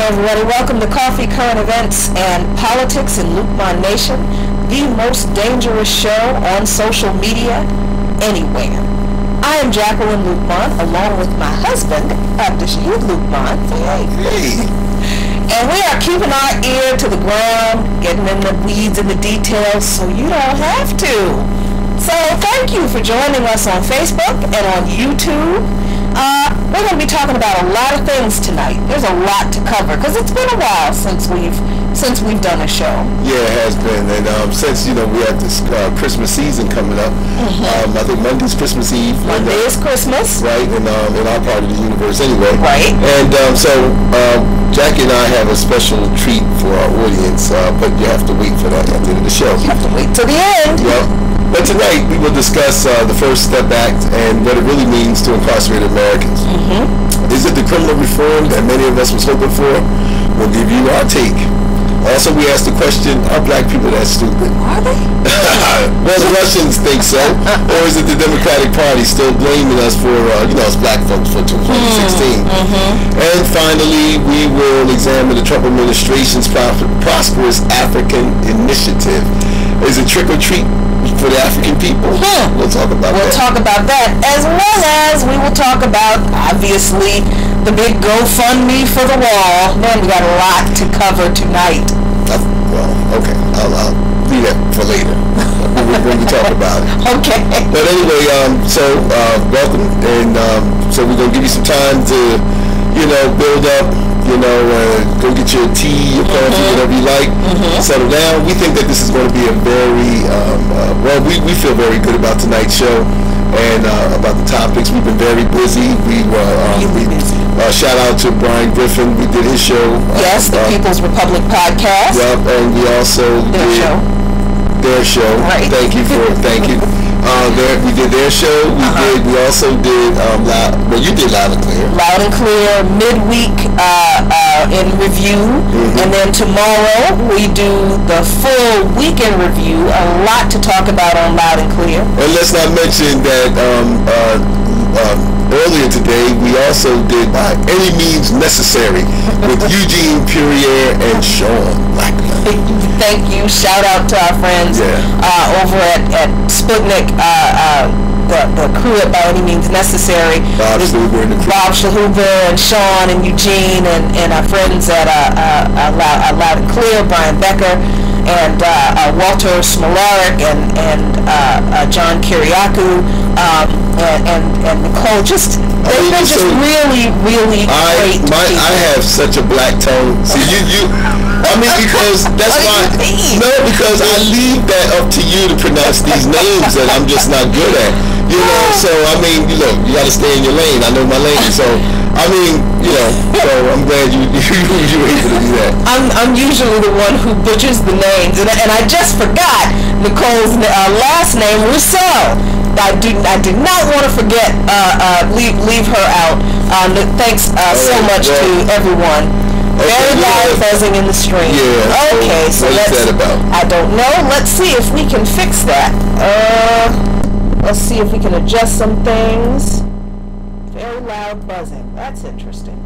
everybody, welcome to Coffee, Current Events, and Politics in Luqman Nation, the most dangerous show on social media anywhere. I am Jacqueline Luqman, along with my husband, Shahid Luqman. Hey. And we are keeping our ear to the ground, getting in the weeds and the details, so you don't have to. So thank you for joining us on Facebook and on YouTube. We're going to be talking about a lot of things tonight. There's a lot to cover because it's been a while since we've done a show. Yeah, it has been, and since we have this Christmas season coming up, I think Monday's Christmas Eve. Monday is Christmas, right? In our part of the universe, anyway. Right. And so Jackie and I have a special treat for our audience, but you have to wait for that at the end of the show. You have to wait till the end. Yep. But tonight we will discuss the First Step Act and what it really means to incarcerate Americans. Is it the criminal reform that many of us was hoping for? We'll give you our take. Also, we asked the question, are black people that stupid? Are they? Well, the Russians think so. Or is it the Democratic Party still blaming us for, us black folks for 2016? And finally, we will examine the Trump administration's prosperous African initiative. Is it trick or treat for the African people? We'll talk about that. We'll talk about that, as well as we will talk about, obviously, the big GoFundMe for the wall. Man, we got a lot to cover tonight. Well, okay. I'll leave that for later when we talk about it. Okay. But anyway, welcome. And so we're going to give you some time to, build up, go get your tea, your coffee, whatever you like, settle down. We think that this is going to be a very, we feel very good about tonight's show and about the topics. We've been very busy. We were, shout out to Brian Griffin. We did his show. Yes, the People's Republic podcast. Yep, and we also did their show. Right. Thank you. We did their show. We also did you did Loud and Clear. Loud and Clear midweek in review, and then tomorrow we do the full weekend review. A lot to talk about on Loud and Clear. And let's not mention that earlier today we also did By Any Means Necessary with Eugene Purrier and Sean Blackman. Thank you. Shout out to our friends over at Sputnik, the crew at By Any Means Necessary. Bob Shahuber and Sean and Eugene and our friends at Loud and Clear, Brian Becker and Walter Smolaric and John Kiriakou and Nicole. They've been just really great. I have such a black tone. See, because that's why. No, because I leave that up to you to pronounce these names that I'm just not good at. So you got to stay in your lane. I know my lane. So so I'm glad you were able to do that. I'm usually the one who butchers the names, and I just forgot Nicole's last name, Rousseau. I did not want to forget, leave her out. Thanks so much to everyone. Very loud buzzing in the stream. Yeah. Okay, so what's that about? I don't know. Let's see if we can fix that. Let's see if we can adjust some things. Very loud buzzing. That's interesting.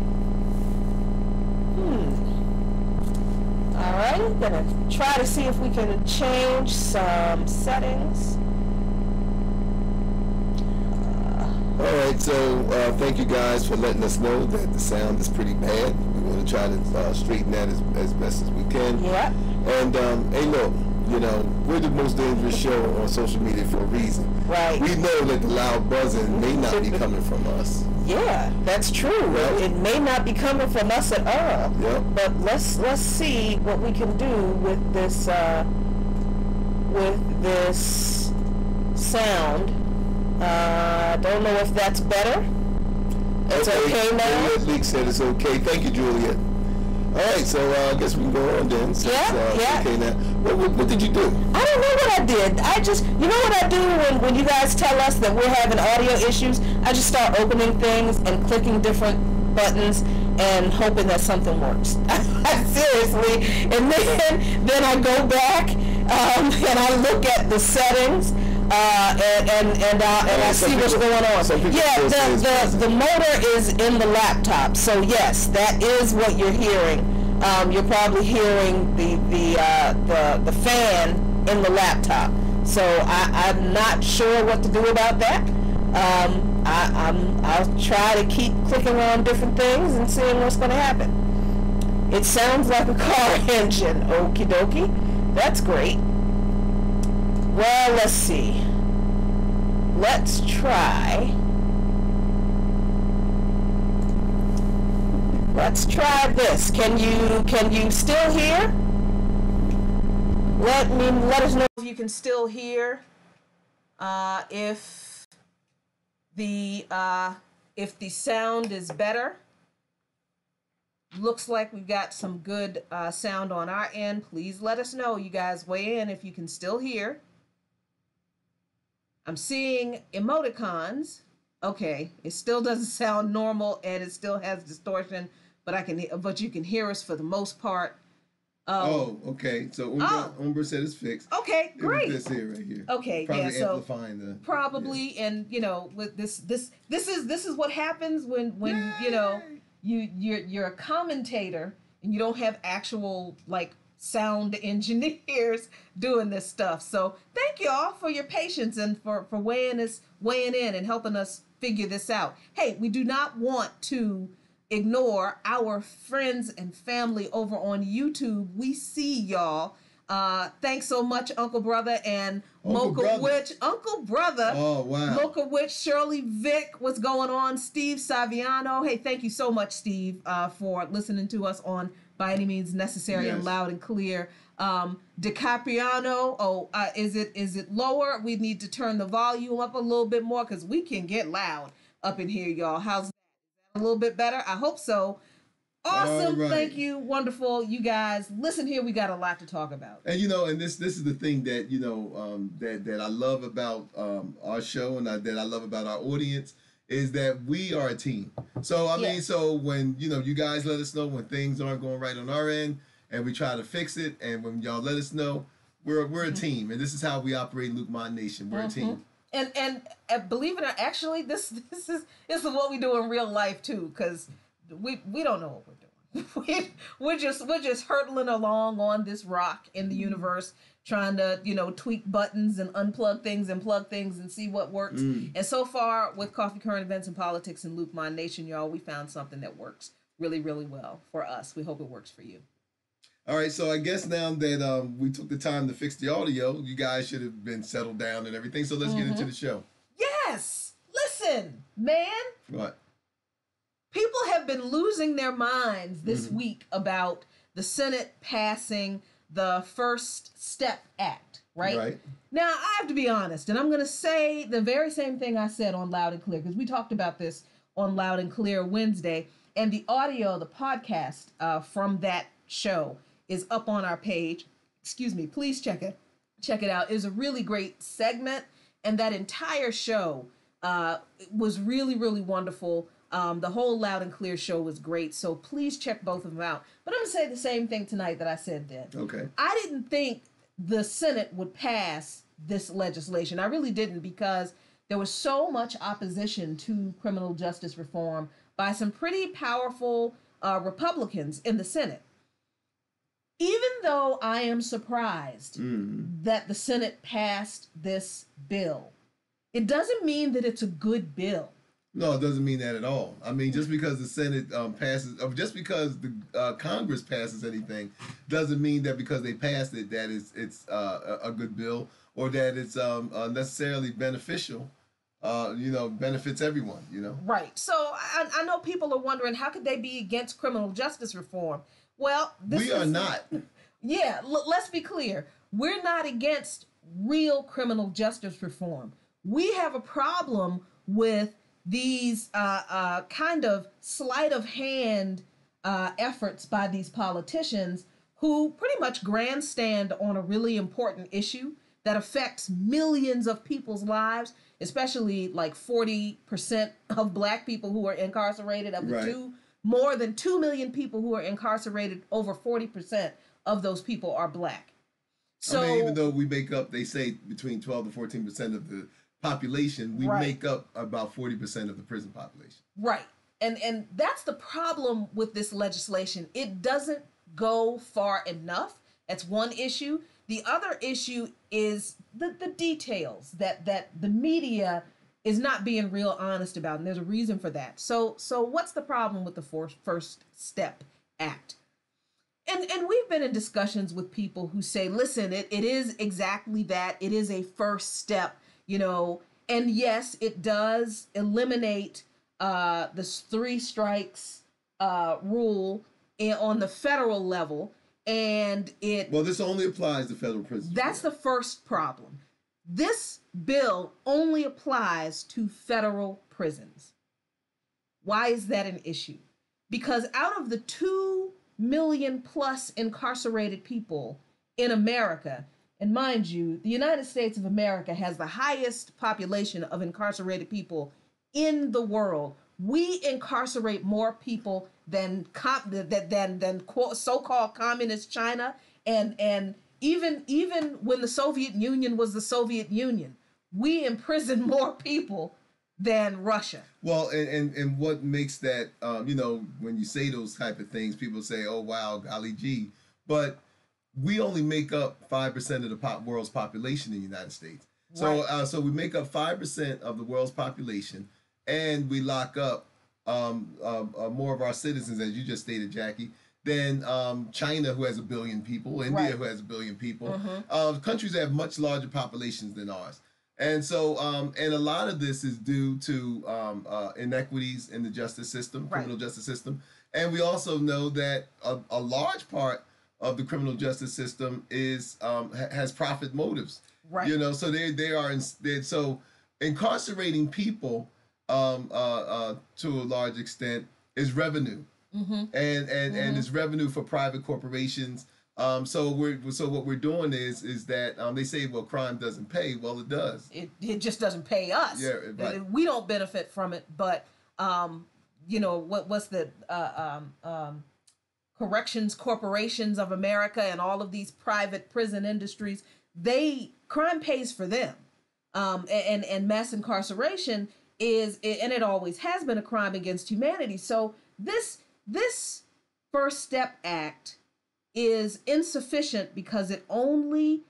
Alright, I'm gonna try to see if we can change some settings. Alright, so thank you guys for letting us know that the sound is pretty bad. We're going to try to straighten that as best as we can. Yeah. And hey, look, we're the most dangerous show on social media for a reason. Right. We know that the loud buzzing may not be coming from us. Yeah, that's true. Right? It may not be coming from us at all. Yep. But let's see what we can do with this sound. I don't know if that's better. It's okay now. Juliet Leak said it's okay. Thank you, Juliet. All right, so I guess we can go on then. Since, yeah. Okay now. What did you do? I don't know what I did. You know what I do when you guys tell us that we're having audio issues? I just start opening things and clicking different buttons and hoping that something works. Seriously. And then I go back and I look at the settings and I see what's going on. Yeah, the motor is in the laptop. So yes, that is what you're hearing. You're probably hearing the fan in the laptop. So I'm not sure what to do about that. I'll try to keep clicking on different things and seeing what's going to happen. It sounds like a car engine. Okie dokie. That's great. Well, let's see. Let's try. Let's try this. Can you still hear? Let us know if you can still hear. If the sound is better. Looks like we've got some good sound on our end. Please let us know. You guys weigh in if you can still hear. I'm seeing emoticons. Okay, it still doesn't sound normal and it still has distortion, but you can hear us for the most part. Oh, okay. So Umbra said it's fixed. Okay, great. This here, right here. Okay, probably yeah. So amplifying the and with this is what happens when Yay! you're a commentator and you don't have actual sound engineers doing this stuff. So thank y'all for your patience and for weighing in and helping us figure this out. Hey, we do not want to ignore our friends and family over on YouTube. We see y'all. Thanks so much, Uncle Brother and Mocha Witch. Uncle Brother. Oh, wow. Mocha Witch, Shirley Vick, what's going on? Steve Saviano. Hey, thank you so much, Steve, for listening to us on By Any Means Necessary and Loud and Clear. DiCapriano, is it lower? We need to turn the volume up a little bit more because we can get loud up in here, y'all. How's that? Is that a little bit better? I hope so. Awesome. Right. Thank you. Wonderful. You guys, listen here. We got a lot to talk about. And, and this is the thing that, that I love about our show and that I love about our audience is that we are a team. So, I mean, so when, you guys let us know when things aren't going right on our end and we try to fix it. And when y'all let us know, we're a team. And this is how we operate Luqman Nation. We're a team. And believe it or not, actually, this is what we do in real life, too, because we don't know what we're doing. we're just hurtling along on this rock in the universe, trying to tweak buttons and unplug things and plug things and see what works. And so far with Coffee, Current Events, and Politics in Luqman Nation, y'all, we found something that works really, really well for us. We hope it works for you. All right, so I guess now that we took the time to fix the audio, you guys should have been settled down and everything. So let's get into the show. Yes, listen, man. What? People have been losing their minds this week about the Senate passing the First Step Act, right? Right. Now, I have to be honest, and I'm going to say the very same thing I said on Loud and Clear, because we talked about this on Loud and Clear Wednesday, and the audio, the podcast from that show is up on our page. Excuse me, please check it out. It was a really great segment, and that entire show was really, really wonderful. The whole Loud and Clear show was great, so please check both of them out. But I'm going to say the same thing tonight that I said then. Okay. I didn't think the Senate would pass this legislation. I really didn't, because there was so much opposition to criminal justice reform by some pretty powerful Republicans in the Senate. Even though I am surprised that the Senate passed this bill, it doesn't mean that it's a good bill. No, it doesn't mean that at all. I mean, just because the Senate passes, just because the Congress passes anything, doesn't mean that because they passed it that it's a good bill or that it's necessarily beneficial. Benefits everyone. Right. So I know people are wondering, how could they be against criminal justice reform? Well, we are not. Yeah, let's be clear. We're not against real criminal justice reform. We have a problem with these kind of sleight of hand efforts by these politicians who pretty much grandstand on a really important issue that affects millions of people's lives, especially like 40% of Black people who are incarcerated. Of the more than 2 million people who are incarcerated, over 40% of those people are Black. So, I mean, even though we make up, they say between 12 to 14% of the population, we make up about 40% of the prison population. Right. And that's the problem with this legislation. It doesn't go far enough. That's one issue. The other issue is the details that the media is not being real honest about, and there's a reason for that. So what's the problem with the First Step Act? And we've been in discussions with people who say, listen, it is exactly that. It is a first step, and yes, it does eliminate this 3 strikes rule on the federal level. And this only applies to federal prisons. That's the first problem. This bill only applies to federal prisons. Why is that an issue? Because out of the 2 million plus incarcerated people in America, and mind you, the United States of America has the highest population of incarcerated people in the world. We incarcerate more people than so-called communist China, and even when the Soviet Union was the Soviet Union, we imprison more people than Russia. Well, and what makes that, when you say those type of things, people say, oh, wow, golly gee. But we only make up 5% of the world's population in the United States. Right. So we make up 5% of the world's population, and we lock up more of our citizens, as you just stated, Jackie, than China, who has 1 billion people, India, who has 1 billion people, countries that have much larger populations than ours. And so, and a lot of this is due to inequities in the justice system, criminal justice system. And we also know that a large part of the criminal justice system is has profit motives. Right. So so incarcerating people to a large extent is revenue, and it's revenue for private corporations. So what we're doing is that they say, well, crime doesn't pay. Well, it does. It just doesn't pay us. Yeah, right. We don't benefit from it, but what's the Corrections Corporations of America and all of these private prison industries, crime pays for them, and mass incarceration is, and it always has been, a crime against humanity. So this First Step Act is insufficient because it only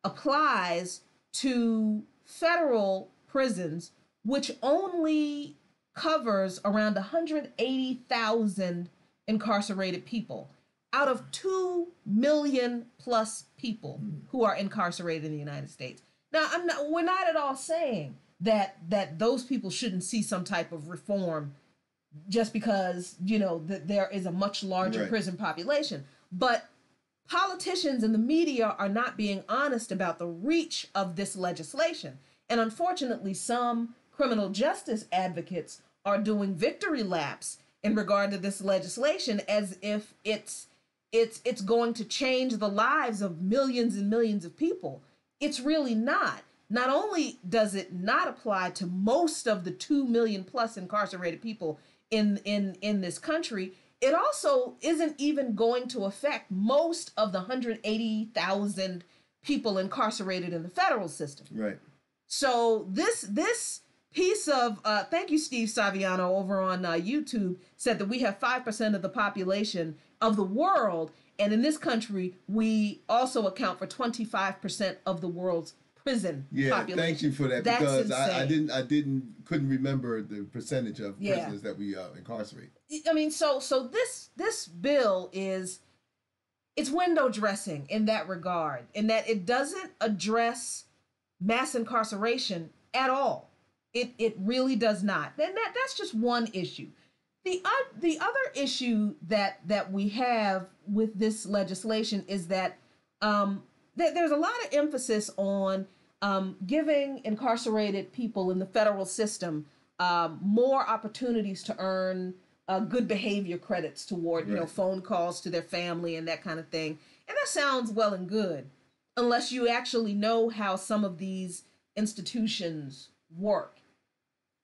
applies to federal prisons, which only covers around 180,000 incarcerated people out of 2 million plus people who are incarcerated in the United States. Now, we're not at all saying that those people shouldn't see some type of reform just because, that there is a much larger prison population. But politicians and the media are not being honest about the reach of this legislation. And unfortunately, some criminal justice advocates are doing victory laps in regard to this legislation as if it's going to change the lives of millions and millions of people. It's really not. Not only does it not apply to most of the 2 million plus incarcerated people in this country, it also isn't even going to affect most of the 180,000 people incarcerated in the federal system. Right. So this piece of, thank you, Steve Saviano over on YouTube, said that we have 5% of the population of the world. And in this country, we also account for 25% of the world's prison population. Thank you for that. That's because insane. I couldn't remember the percentage of prisoners that we incarcerate. I mean, so this bill it's window dressing in that regard, in that it doesn't address mass incarceration at all. It really does not. And that's just one issue. The other issue that we have with this legislation is that there's a lot of emphasis on giving incarcerated people in the federal system more opportunities to earn good behavior credits toward phone calls to their family and that kind of thing. And that sounds well and good, unless you actually know how some of these institutions work.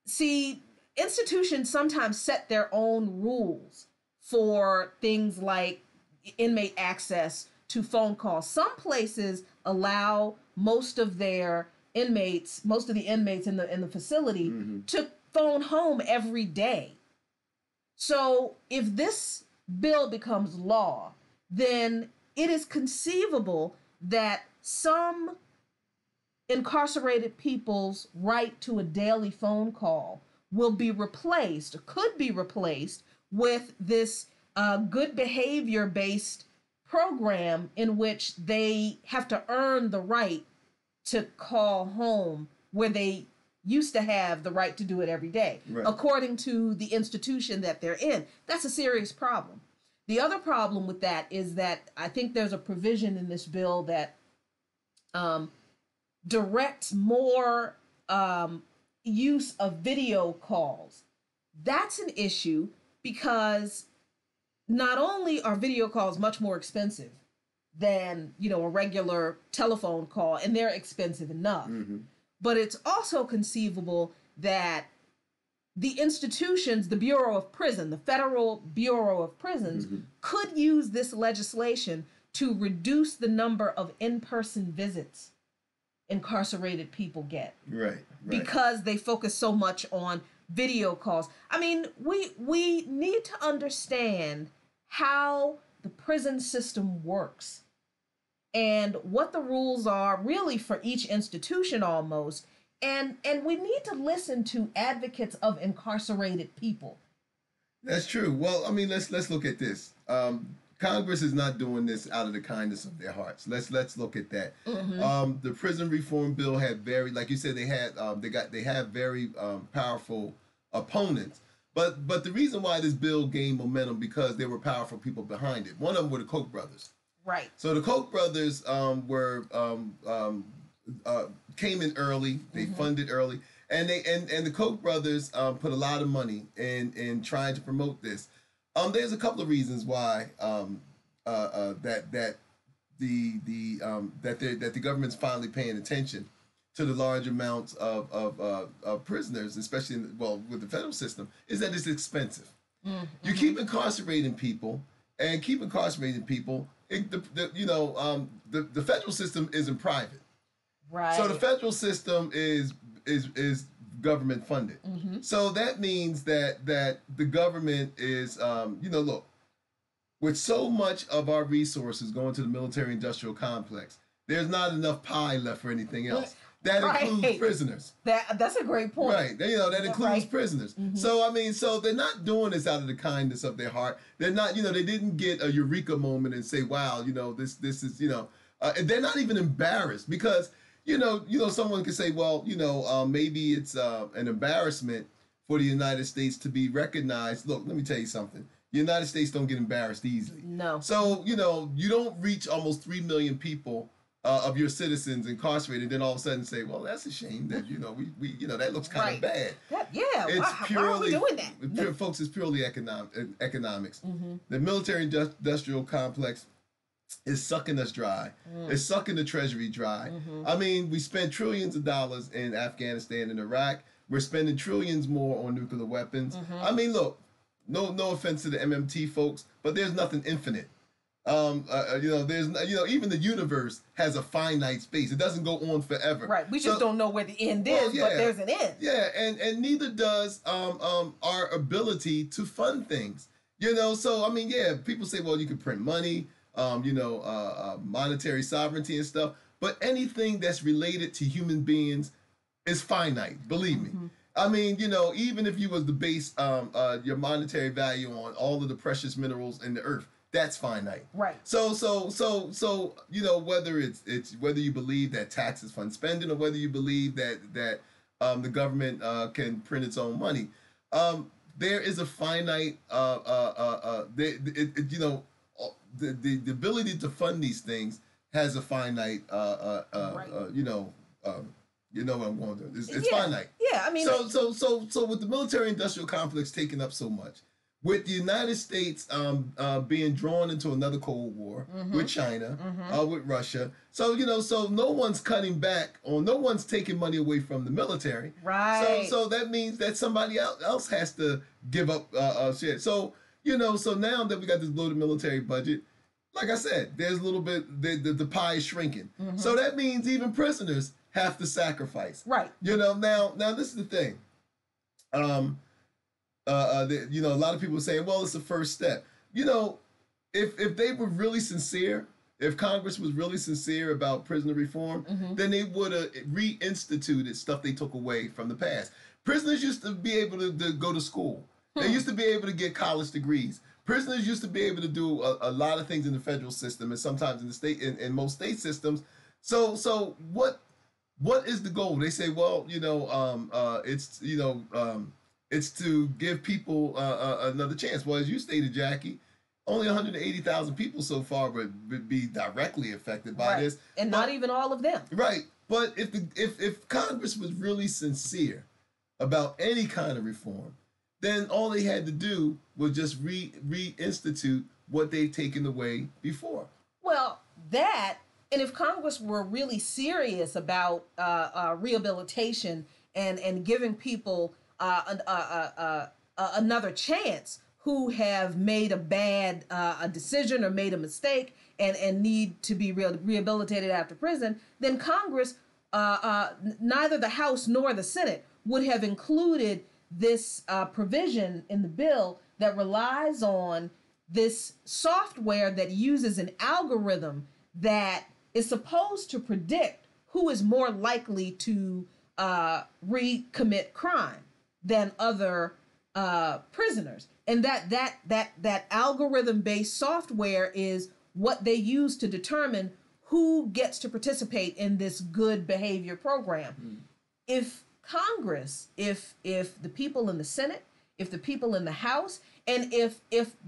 See, institutions sometimes set their own rules for things like inmate access to phone calls. Some places allow most of the inmates in the facility to phone home every day. So if this bill becomes law, then it is conceivable that some incarcerated people's right to a daily phone call will be replaced, could be replaced, with this good behavior based program in which they have to earn the right to call home, where they used to have the right to do it every day, according to the institution that they're in. That's a serious problem. The other problem with that is that I think there's a provision in this bill that directs more use of video calls. That's an issue because not only are video calls much more expensive than, a regular telephone call, and they're expensive enough, but it's also conceivable that the institutions, the Bureau of Prison, the Federal Bureau of Prisons, could use this legislation to reduce the number of in-person visits incarcerated people get. Right. Because they focus so much on video calls. I mean, we need to understand how the prison system works and what the rules are really for each institution almost. And we need to listen to advocates of incarcerated people. That's true. Well, I mean, let's look at this. Congress is not doing this out of the kindness of their hearts. Let's look at that. The prison reform bill had very, like you said, they have very powerful opponents. But the reason why this bill gained momentum because there were powerful people behind it. One of them were the Koch brothers. Right. So the Koch brothers came in early. They funded early, and the Koch brothers put a lot of money in trying to promote this. There's a couple of reasons why that the government's finally paying attention to the large amounts of prisoners, especially with the federal system, is that it's expensive. You keep incarcerating people, and the federal system isn't private. Right. So the federal system is government funded. So that means that the government is, look, with so much of our resources going to the military industrial complex, there's not enough pie left for anything else. That includes prisoners. That's a great point. Right. That includes prisoners. So they're not doing this out of the kindness of their heart. They're not, they didn't get a eureka moment and say, wow, this is, and they're not even embarrassed because, someone could say, well, maybe it's an embarrassment for the United States to be recognized. Look, let me tell you something. The United States don't get embarrassed easily. No. So, you don't reach almost 3 million people of your citizens incarcerated, then all of a sudden say, well, that's a shame that, that looks kind of bad. It's purely, why are we doing that? Folks, it's purely economics. The military industrial complex is sucking us dry. It's sucking the treasury dry. I mean, we spent trillions of dollars in Afghanistan and Iraq. We're spending trillions more on nuclear weapons. I mean, look, no offense to the MMT folks, but there's nothing infinite. Even the universe has a finite space. It doesn't go on forever. Right. We just don't know where the end is, but there's an end. Yeah, and neither does our ability to fund things. So I mean, people say, well, you can print money, monetary sovereignty and stuff, but anything that's related to human beings is finite. Believe me. I mean, even if you was to base your monetary value on all of the precious minerals in the earth, that's finite. Right. So whether whether you believe that taxes fund spending or whether you believe that the government can print its own money, there is a finite the ability to fund these things has a finite you know what I'm going to do. It's finite. Yeah, I mean. So with the military industrial complex taking up so much, with the United States being drawn into another Cold War with China, with Russia, so no one's cutting back or no one's taking money away from the military. Right. So that means that somebody else has to give up shit. So so now that we got this bloated military budget, like I said, there's a little bit, the pie is shrinking. So that means even prisoners have to sacrifice. Right. Now this is the thing. A lot of people are saying, well, it's the first step. If they were really sincere, if Congress was really sincere about prisoner reform, then they would have reinstituted stuff they took away from the past. Prisoners used to be able to go to school. They used to be able to get college degrees. Prisoners used to be able to do a lot of things in the federal system and sometimes in the state, in most state systems. So what is the goal? They say, well, it's to give people another chance. Well, as you stated, Jackie, only 180,000 people so far would be directly affected by this, and not even all of them. Right, but if Congress was really sincere about any kind of reform, then all they had to do was just reinstitute what they've taken away before. Well, and if Congress were really serious about rehabilitation and giving people another chance who have made a bad a decision or made a mistake and need to be rehabilitated after prison, then Congress, neither the House nor the Senate, would have included this provision in the bill that relies on this software that uses an algorithm that is supposed to predict who is more likely to recommit crime than other prisoners. And that algorithm-based software is what they use to determine who gets to participate in this good behavior program. If Congress, if the people in the Senate, if the people in the House, and if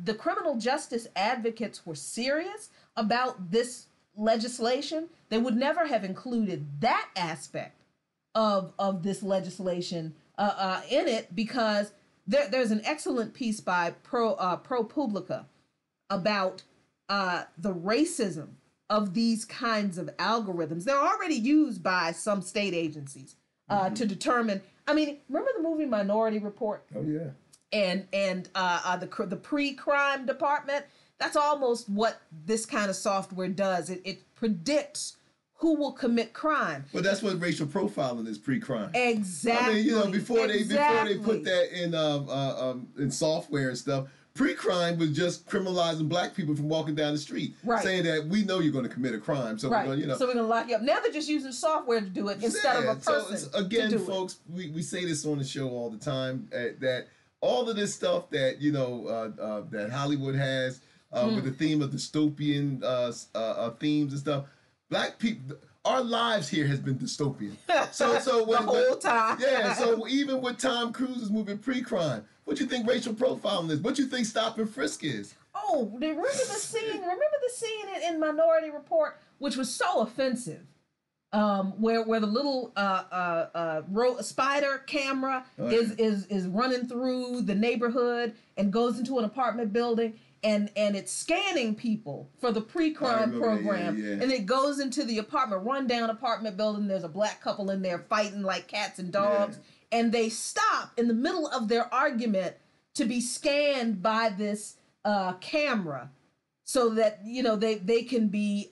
the criminal justice advocates were serious about this legislation, they would never have included that aspect of this legislation in it, because there's an excellent piece by ProPublica about the racism of these kinds of algorithms. They're already used by some state agencies to determine. I mean, remember the movie Minority Report? Oh yeah. And the pre-crime department. That's almost what this kind of software does. It predicts who will commit crime. But that's what racial profiling is, pre-crime. Exactly. I mean, before they put that in software and stuff, pre-crime was just criminalizing black people from walking down the street, saying that we know you're going to commit a crime, so we're going to, so we're going to lock you up. Now they're just using software to do it instead of a person. So again, folks, we say this on the show all the time, that all of this stuff that that Hollywood has with the theme of dystopian themes and stuff. Black people, our lives here has been dystopian. So when, the whole time. Yeah. So even with Tom Cruise's movie Pre-Crime, what do you think racial profiling is? What do you think Stop and Frisk is? Oh, remember the scene in Minority Report, which was so offensive, where the little spider camera is running through the neighborhood and goes into an apartment building. And it's scanning people for the pre-crime program. And it goes into the rundown apartment building. There's a black couple in there fighting like cats and dogs. And they stop in the middle of their argument to be scanned by this camera, so that they can be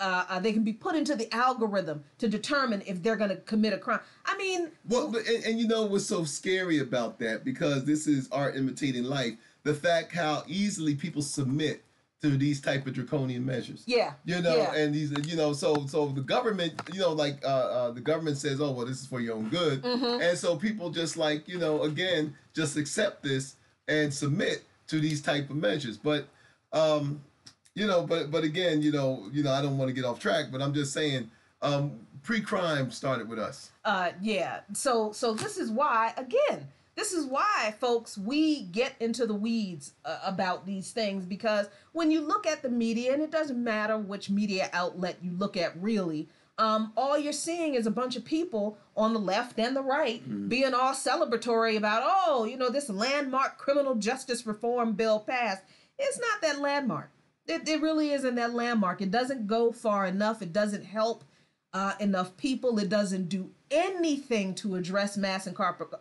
put into the algorithm to determine if they're going to commit a crime. I mean, and what's so scary about that, because this is art imitating life. The fact how easily people submit to these type of draconian measures. And these, so the government, the government says, oh, well, this is for your own good. And so people just again, just accept this and submit to these type of measures. But, but again, I don't want to get off track, but I'm just saying, pre-crime started with us. So this is why, again, folks, we get into the weeds about these things, because when you look at the media, and it doesn't matter which media outlet you look at really, all you're seeing is a bunch of people on the left and the right being all celebratory about, this landmark criminal justice reform bill passed. It's not that landmark. It really isn't that landmark. It doesn't go far enough. It doesn't help enough people. It doesn't do anything to address mass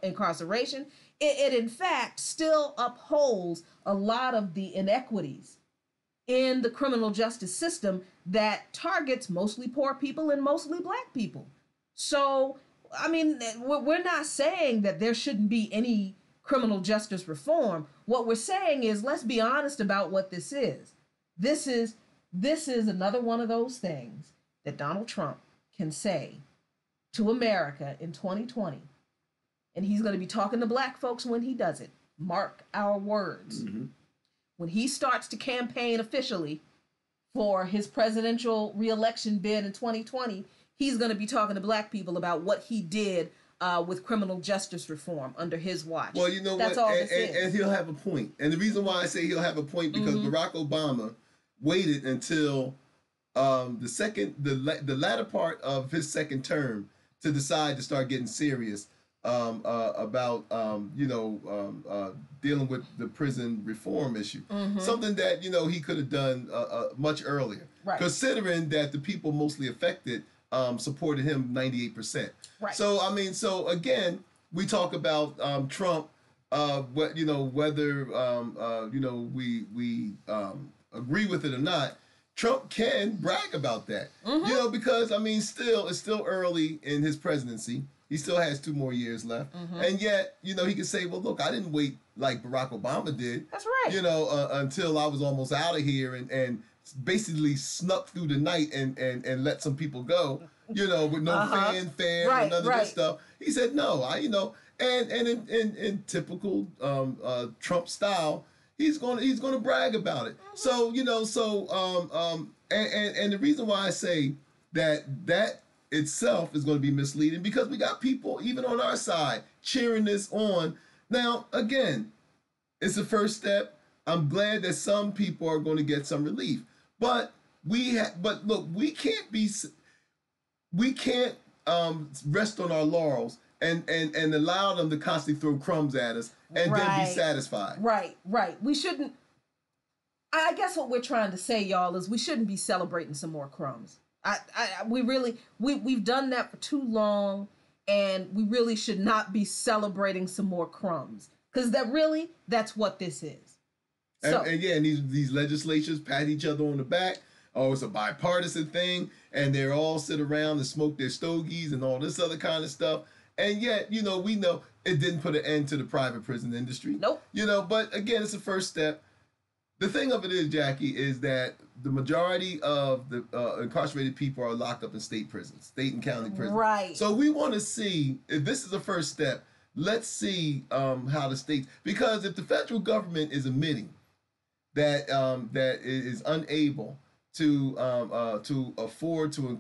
incarceration. It in fact still upholds a lot of the inequities in the criminal justice system that targets mostly poor people and mostly black people. So, I mean, we're not saying that there shouldn't be any criminal justice reform. What we're saying is, let's be honest about what this is. This is another one of those things that Donald Trump can say to America in 2020. And he's going to be talking to black folks when he does it. Mark our words. Mm-hmm. When he starts to campaign officially for his presidential reelection bid in 2020, he's going to be talking to black people about what he did with criminal justice reform under his watch. Well, you know That's what? All this is. And he'll have a point. And the reason why I say he'll have a point, because Barack Obama waited until the latter part of his second term to decide to start getting serious about dealing with the prison reform issue. Something that he could have done much earlier, right, considering that the people mostly affected supported him 98%. Right. So I mean, so again, we talk about Trump. Whether we agree with it or not, Trump can brag about that. Because I mean, it's still early in his presidency. He still has 2 more years left. And yet, he can say, well, look, I didn't wait like Barack Obama did. That's right. Until I was almost out of here and basically snuck through the night and let some people go, with no fanfare and none of this stuff. He said, no, and in typical Trump style, he's going to brag about it. So, and the reason why I say that itself is going to be misleading, because we got people even on our side cheering this on. Now, again, it's the first step. I'm glad that some people are going to get some relief, but look, we can't rest on our laurels and allow them to constantly throw crumbs at us and then be satisfied. Right. We shouldn't. I guess what we're trying to say, y'all, is we shouldn't be celebrating some more crumbs. We've done that for too long, and we really should not be celebrating some more crumbs, because that's what this is. And these legislatures pat each other on the back. Oh, it's a bipartisan thing, and they're all sit around and smoke their stogies and all this other kind of stuff. And yet, we know it didn't put an end to the private prison industry. Nope. But again, it's the first step. The thing of it is, Jackie, is that the majority of the incarcerated people are locked up in state prisons, state and county prisons. Right. So we want to see, if this is the first step, let's see how the states, because if the federal government is admitting that that it is unable to afford to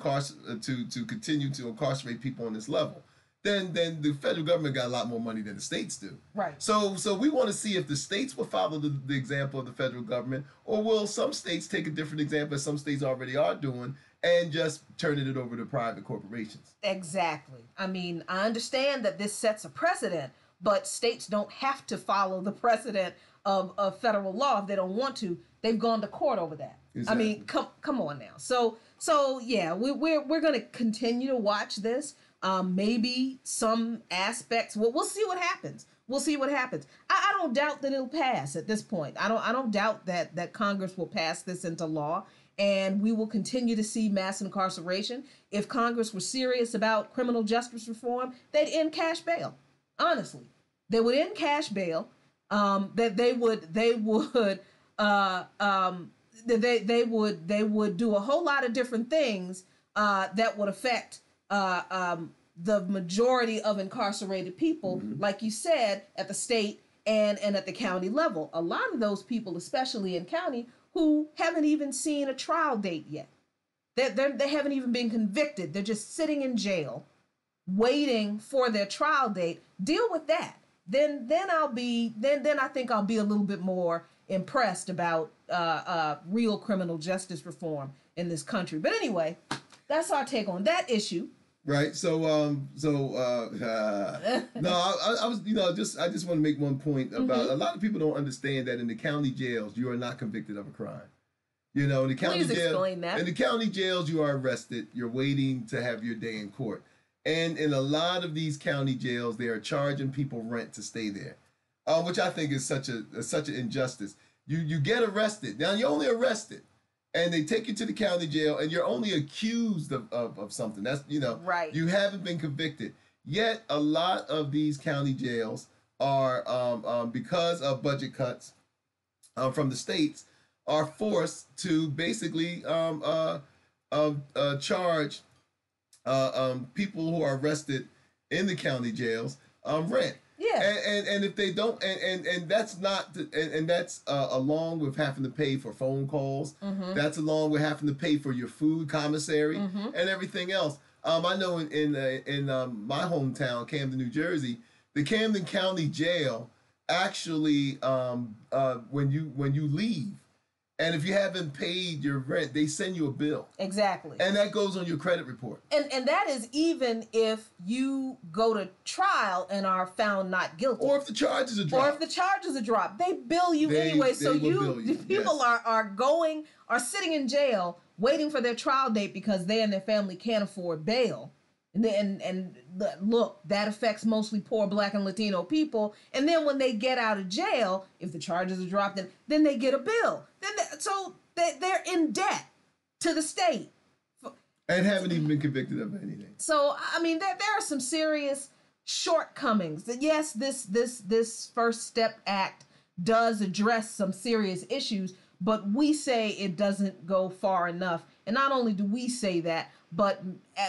continue to incarcerate people on this level, then the federal government got a lot more money than the states do. Right. So we want to see if the states will follow the example of the federal government, or will some states take a different example, as some states already are doing, and just turning it over to private corporations. Exactly. I mean, I understand that this sets a precedent, but states don't have to follow the precedent of federal law if they don't want to. They've gone to court over that. Exactly. I mean, come on now. So yeah, we're going to continue to watch this. Maybe some aspects. We'll see what happens. I don't doubt that it'll pass at this point. I don't doubt that Congress will pass this into law, and we will continue to see mass incarceration. If Congress were serious about criminal justice reform, they'd end cash bail. Honestly, they would end cash bail. That they would do a whole lot of different things that would affect the majority of incarcerated people, like you said, at the state and at the county level. A lot of those people, especially in county, who haven't even seen a trial date yet. They haven't even been convicted. They're just sitting in jail, waiting for their trial date. Deal with that. Then I think I'll be a little bit more impressed about real criminal justice reform in this country. But anyway, that's our take on that issue. Right. So I just want to make one point about a lot of people don't understand that in the county jails you are not convicted of a crime. In the county Please explain that. In the county jails you are arrested. You're waiting to have your day in court. And in a lot of these county jails, they are charging people rent to stay there, which I think is such an injustice. You get arrested. Now you're only arrested, and they take you to the county jail, and you're only accused of something. That's right. You haven't been convicted. Yet a lot of these county jails are because of budget cuts from the states are forced to basically charge people who are arrested in the county jails rent. Yeah. And if they don't, and that's not, and that's along with having to pay for phone calls. That's along with having to pay for your food commissary and everything else. I know in my hometown, Camden, New Jersey, the Camden County Jail actually when you leave, and if you haven't paid your rent, they send you a bill. Exactly. And that goes on your credit report. And that is even if you go to trial and are found not guilty. Or if the charges are dropped. They bill you anyway. So bill you. People Yes. are sitting in jail waiting for their trial date because they and their family can't afford bail. And look, that affects mostly poor Black and Latino people. And then when they get out of jail, if the charges are dropped, then they get a bill. So they're in debt to the state. And haven't even been convicted of anything. So, I mean, there are some serious shortcomings. Yes, this First Step Act does address some serious issues, but we say it doesn't go far enough. And not only do we say that, but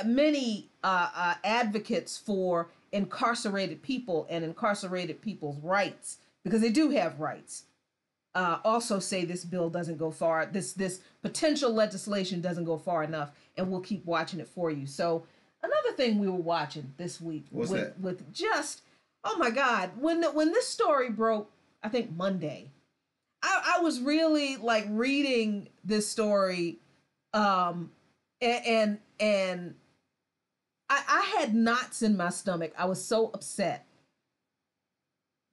many advocates for incarcerated people and incarcerated people's rights, because they do have rights, also say this bill doesn't go far. This potential legislation doesn't go far enough, and we'll keep watching it for you. So another thing we were watching this week with just, oh my God, when this story broke, I think Monday, I was really like reading this story, and I had knots in my stomach. I was so upset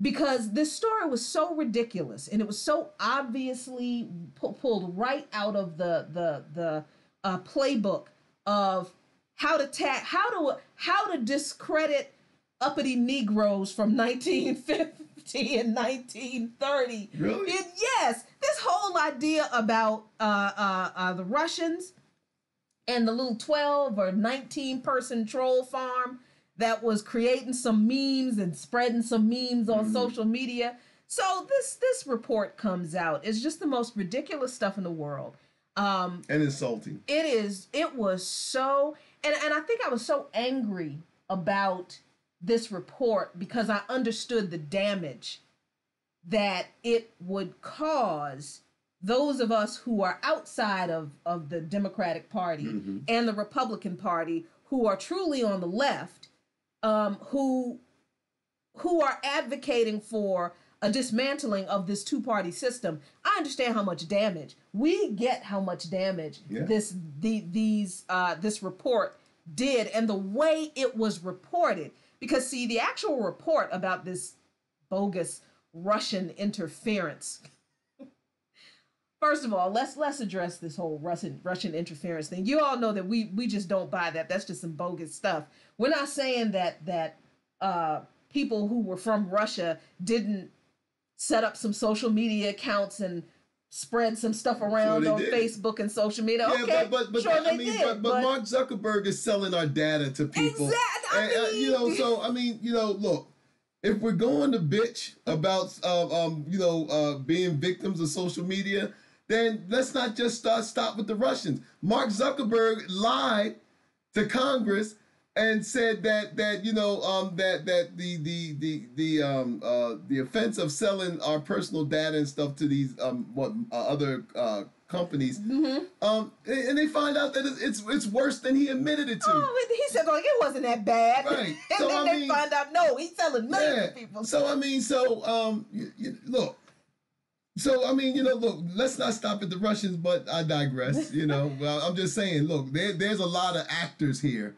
because this story was so ridiculous and it was so obviously pulled right out of the playbook of how to discredit uppity Negroes from 1950 and 1930. Really? Yes, this whole idea about the Russians and the little 12 or 19 person troll farm that was creating some memes and spreading some memes on social media. So this report comes out. It's just the most ridiculous stuff in the world. And insulting. It was so, and I think I was so angry about this report because I understood the damage that it would cause those of us who are outside of the Democratic Party and the Republican Party, who are truly on the left, who are advocating for a dismantling of this two-party system. I understand how much damage. We get how much damage this report did and the way it was reported. Because see, the actual report about this bogus Russian interference. First of all, let's address this whole Russian interference thing. You all know that we just don't buy that. That's just some bogus stuff. We're not saying that people who were from Russia didn't set up some social media accounts and spread some stuff around on Facebook and social media. Yeah, okay, but Mark Zuckerberg is selling our data to people. Exactly. Look, if we're going to bitch about being victims of social media, then let's not just stop with the Russians. Mark Zuckerberg lied to Congress and said that the offense of selling our personal data and stuff to these other companies, and they find out that it's worse than he admitted it to. Oh, he said like it wasn't that bad, right? And so then they find out no, he's selling millions of people. Look. Look, let's not stop at the Russians, but I digress. Well, I'm just saying, look, there's a lot of actors here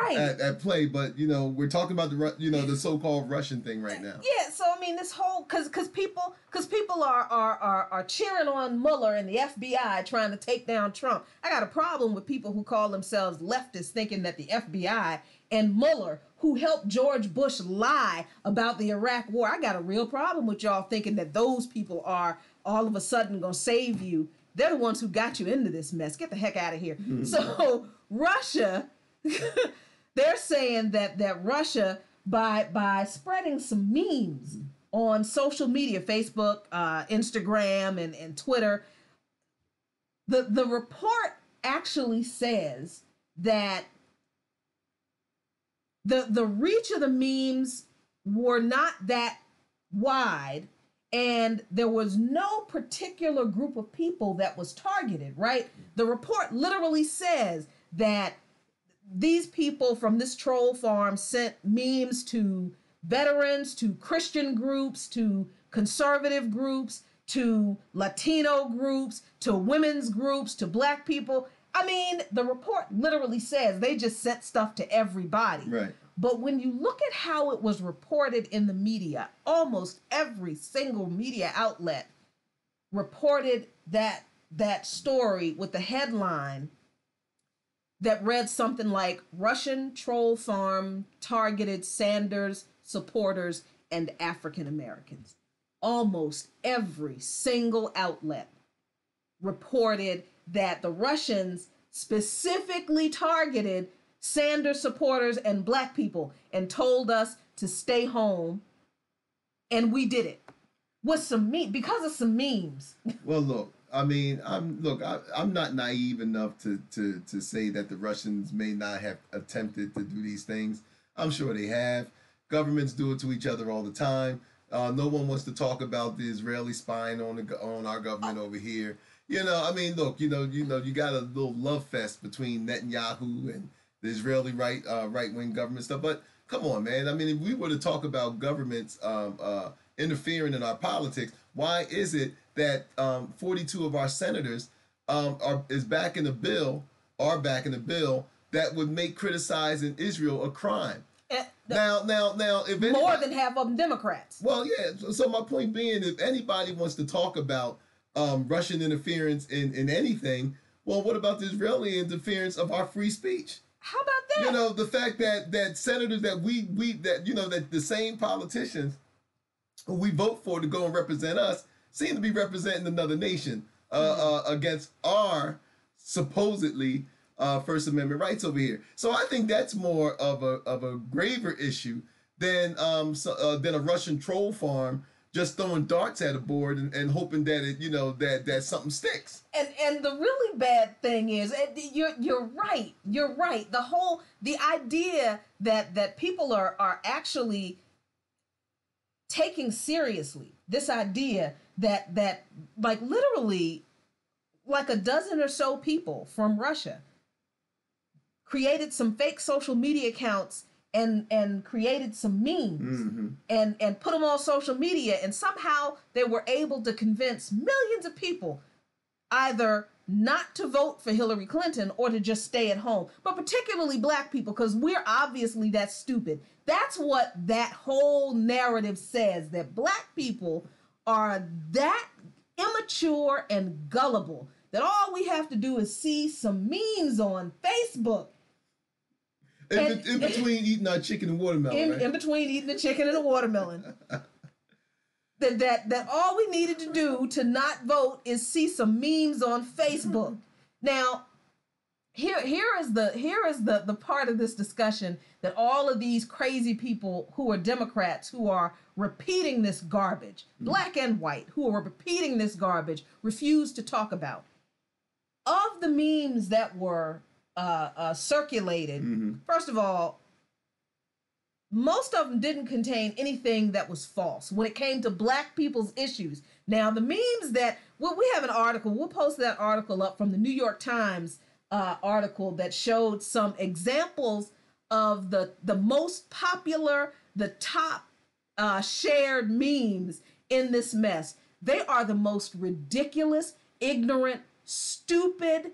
at play, but, we're talking about the so-called Russian thing right now. Yeah, so, this whole, because people are cheering on Mueller and the FBI trying to take down Trump. I got a problem with people who call themselves leftists thinking that the FBI and Mueller, who helped George Bush lie about the Iraq war. I got a real problem with y'all thinking that those people are all of a sudden going to save you. They're the ones who got you into this mess. Get the heck out of here. So Russia, they're saying that Russia, by spreading some memes on social media, Facebook, Instagram, and Twitter, the report actually says that the reach of the memes were not that wide, and there was no particular group of people that was targeted, right? The report literally says that these people from this troll farm sent memes to veterans, to Christian groups, to conservative groups, to Latino groups, to women's groups, to black people. I mean, the report literally says they just sent stuff to everybody. Right. But when you look at how it was reported in the media, almost every single media outlet reported that story with the headline that read something like Russian troll farm targeted Sanders supporters and African Americans. Almost every single outlet reported that the Russians specifically targeted Sanders supporters and black people and told us to stay home. And we did it with some because of some memes. Well, look, I mean, I'm not naive enough to say that the Russians may not have attempted to do these things. I'm sure they have. Governments do it to each other all the time. No one wants to talk about the Israeli spying on our government over here. You know, I mean, look, you got a little love fest between Netanyahu and the Israeli right-wing government stuff. But come on, man. I mean, if we were to talk about governments interfering in our politics, why is it that 42 of our senators are backing a bill that would make criticizing Israel a crime? Now, if anybody, more than half of them Democrats. Well, yeah. So my point being, if anybody wants to talk about Russian interference in anything, well, what about the Israeli interference of our free speech? How about that? You know, the fact that senators that that the same politicians who we vote for to go and represent us seem to be representing another nation against our supposedly First Amendment rights over here. So I think that's more of a graver issue than a Russian troll farm just throwing darts at a board and hoping that that something sticks. And the really bad thing is, you're right. You're right. The idea that people are actually taking seriously this idea that like literally like a dozen or so people from Russia created some fake social media accounts and created some memes and put them on social media, and somehow they were able to convince millions of people either not to vote for Hillary Clinton or to just stay at home, but particularly black people, because we're obviously that stupid. That's what that whole narrative says, that black people are that immature and gullible that all we have to do is see some memes on Facebook. In between eating our chicken and watermelon. In between eating the chicken and the watermelon. that all we needed to do to not vote is see some memes on Facebook. Now, here is the part of this discussion that all of these crazy people who are Democrats, who are repeating this garbage, black and white, who are repeating this garbage, refuse to talk about. Of the memes that were circulated, first of all, most of them didn't contain anything that was false when it came to black people's issues. Now, the memes that, we have an article, we'll post that article up from the New York Times article that showed some examples of the most popular, the top shared memes in this mess. They are the most ridiculous, ignorant, stupid,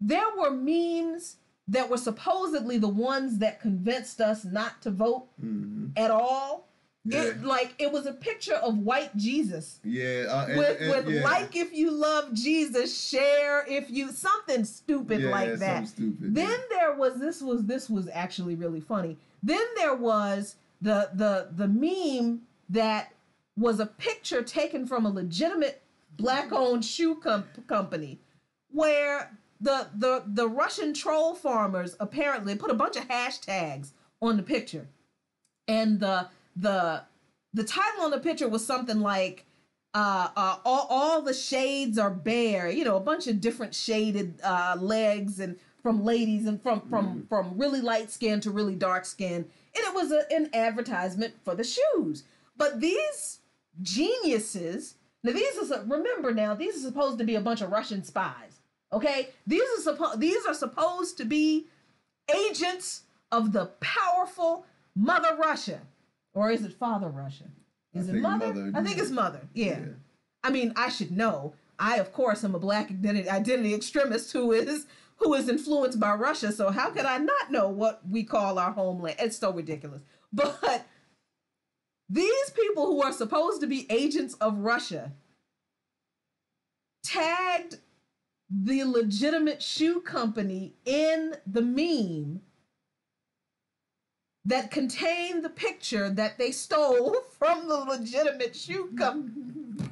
there were memes that were supposedly the ones that convinced us not to vote at all. Yeah. It was a picture of white Jesus. Yeah. With like if you love Jesus, share if you, something stupid like that. Stupid, then there was, this was actually really funny. Then there was the meme that was a picture taken from a legitimate black-owned shoe company where the Russian troll farmers apparently put a bunch of hashtags on the picture. And the title on the picture was something like all the shades are bare, you know, a bunch of different shaded legs, and from ladies, and from really light skin to really dark skin. And it was an advertisement for the shoes. But these geniuses, now these are supposed to be a bunch of Russian spies. Okay? These are supposed to be agents of the powerful Mother Russia. Or is it Father Russia? Is it Mother? I think it's Mother. Yeah. I mean, I should know. I, of course, am a black identity extremist who is influenced by Russia. So how could I not know what we call our homeland? It's so ridiculous. But these people who are supposed to be agents of Russia tagged the legitimate shoe company in the meme that contained the picture that they stole from the legitimate shoe company.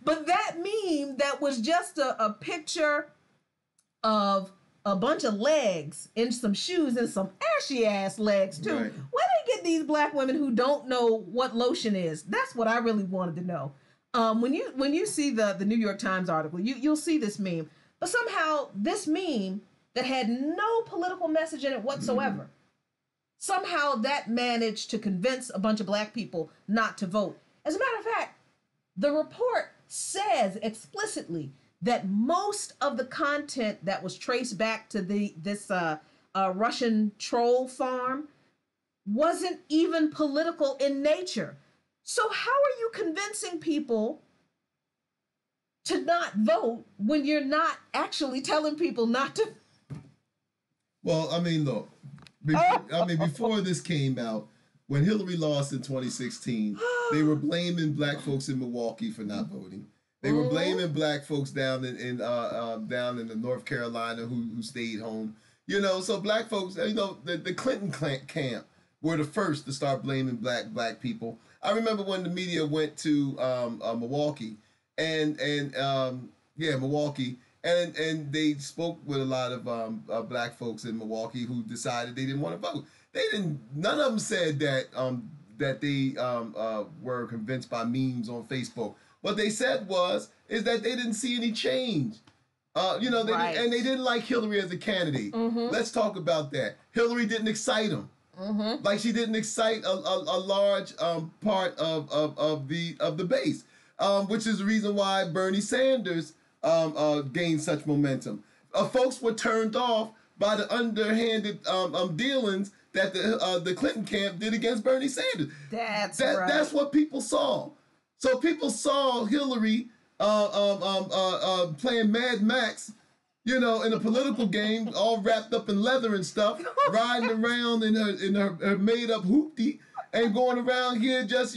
But that meme that was just a picture of a bunch of legs in some shoes, and some ashy ass legs too. Right. Where they get these black women who don't know what lotion is? That's what I really wanted to know. When you see the New York Times article, you'll see this meme. But somehow this meme that had no political message in it whatsoever, somehow that managed to convince a bunch of black people not to vote. As a matter of fact, the report says explicitly that most of the content that was traced back to this Russian troll farm wasn't even political in nature. So how are you convincing people to not vote when you're not actually telling people not to? Well, I mean, look, before this came out, when Hillary lost in 2016, they were blaming black folks in Milwaukee for not voting. They were blaming black folks down in the North Carolina who stayed home. You know, so black folks, you know, the Clinton camp were the first to start blaming black people. I remember when the media went to Milwaukee Milwaukee, and they spoke with a lot of black folks in Milwaukee who decided they didn't want to vote. None of them said that they were convinced by memes on Facebook. What they said is that they didn't see any change. They didn't like Hillary as a candidate. Let's talk about that. Hillary didn't excite them. Like she didn't excite a large part of the base, which is the reason why Bernie Sanders gained such momentum. Folks were turned off by the underhanded dealings that the Clinton camp did against Bernie Sanders. That's what people saw. So people saw Hillary playing Mad Max, you know, in a political game, all wrapped up in leather and stuff, riding around in her made up hoopty, and going around here just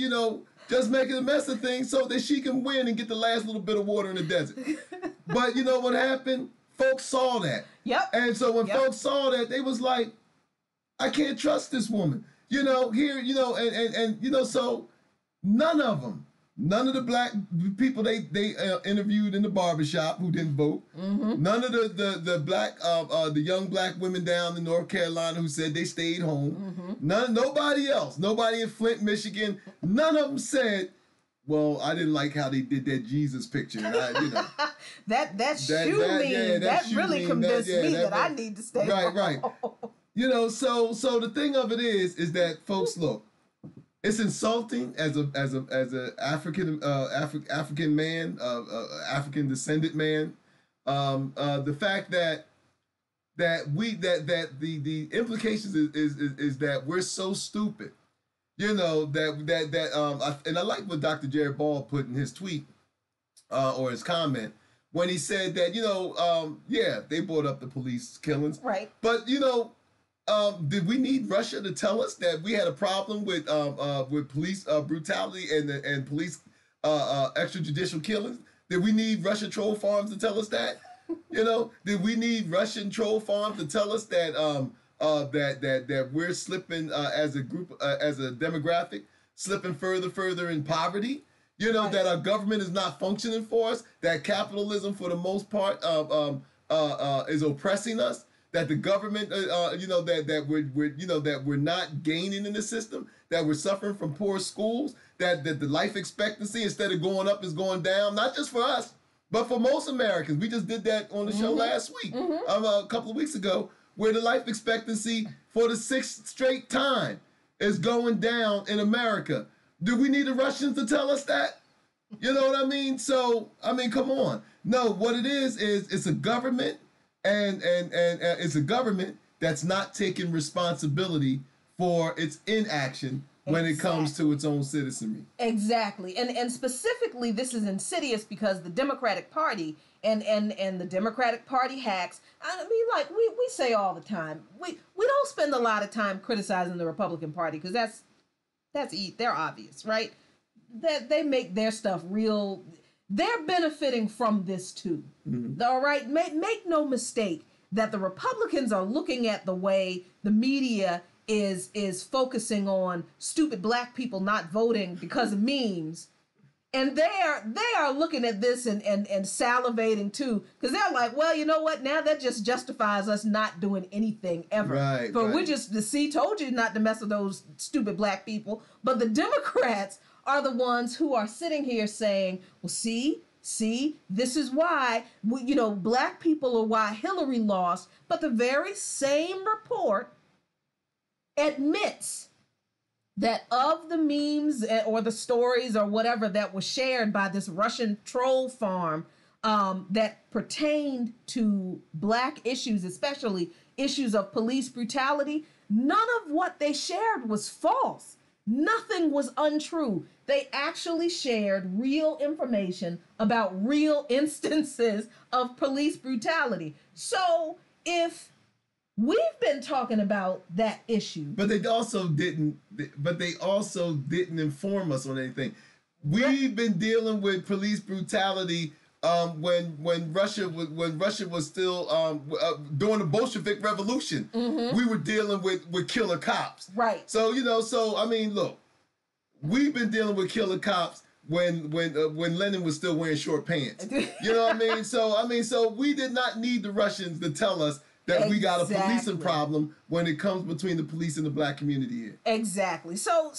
making a mess of things so that she can win and get the last little bit of water in the desert. But you know what happened? Folks saw that. Yep. And so when folks saw that, they was like, I can't trust this woman. You know, so none of the black people they interviewed in the barbershop who didn't vote, none of the young black women down in North Carolina who said they stayed home, nobody else, nobody in Flint, Michigan, none of them said, well, I didn't like how they did that Jesus picture. And that really convinced me that I need to stay home. Right. You know, so the thing of it is that folks, look, it's insulting as a African man, African descended man. The fact that the implications is that we're so stupid. You know, and I like what Dr. Jared Ball put in his tweet or his comment when he said that, you know, they brought up the police killings. Right. But, you know, did we need Russia to tell us that we had a problem with police brutality and police extrajudicial killings? Did we need Russian troll farms to tell us that? You know, did we need Russian troll farms to tell us that that we're slipping as a group, as a demographic? slipping further in poverty. You know, that our government is not functioning for us, that capitalism for the most part is oppressing us, that the government that we're not gaining in the system, that we're suffering from poor schools, that the life expectancy instead of going up is going down, not just for us, but for most Americans. We just did that on the show last week, a couple of weeks ago, where the life expectancy for the 6th straight time is going down in America. Do we need the Russians to tell us that? You know what I mean? So, I mean, come on. No, what it is it's a government and it's a government that's not taking responsibility for its inaction when it comes to its own citizenry. Exactly. And specifically, this is insidious because the Democratic Party and the Democratic Party hacks, I mean, like we say all the time, we don't spend a lot of time criticizing the Republican Party because they're obvious, right? That they make their stuff real. They're benefiting from this too. All right. Make no mistake that the Republicans are looking at the way the media is focusing on stupid black people not voting because of memes. And they are looking at this and salivating too, because they're like, well, you know what? Now that just justifies us not doing anything ever. Right. But we just told you not to mess with those stupid black people. But the Democrats are the ones who are sitting here saying, well, see, this is why black people are why Hillary lost. But the very same report admits that of the memes or the stories or whatever that was shared by this Russian troll farm that pertained to black issues, especially issues of police brutality, none of what they shared was false. Nothing was untrue. They actually shared real information about real instances of police brutality. So if we've been talking about that issue, but they also didn't inform us on anything. We've been dealing with police brutality when Russia was still during the Bolshevik Revolution. We were dealing with killer cops. Right. So I mean, look, we've been dealing with killer cops when Lenin was still wearing short pants. You know what I mean? So we did not need the Russians to tell us that we got a policing problem when it comes between the police and the black community here. Exactly. So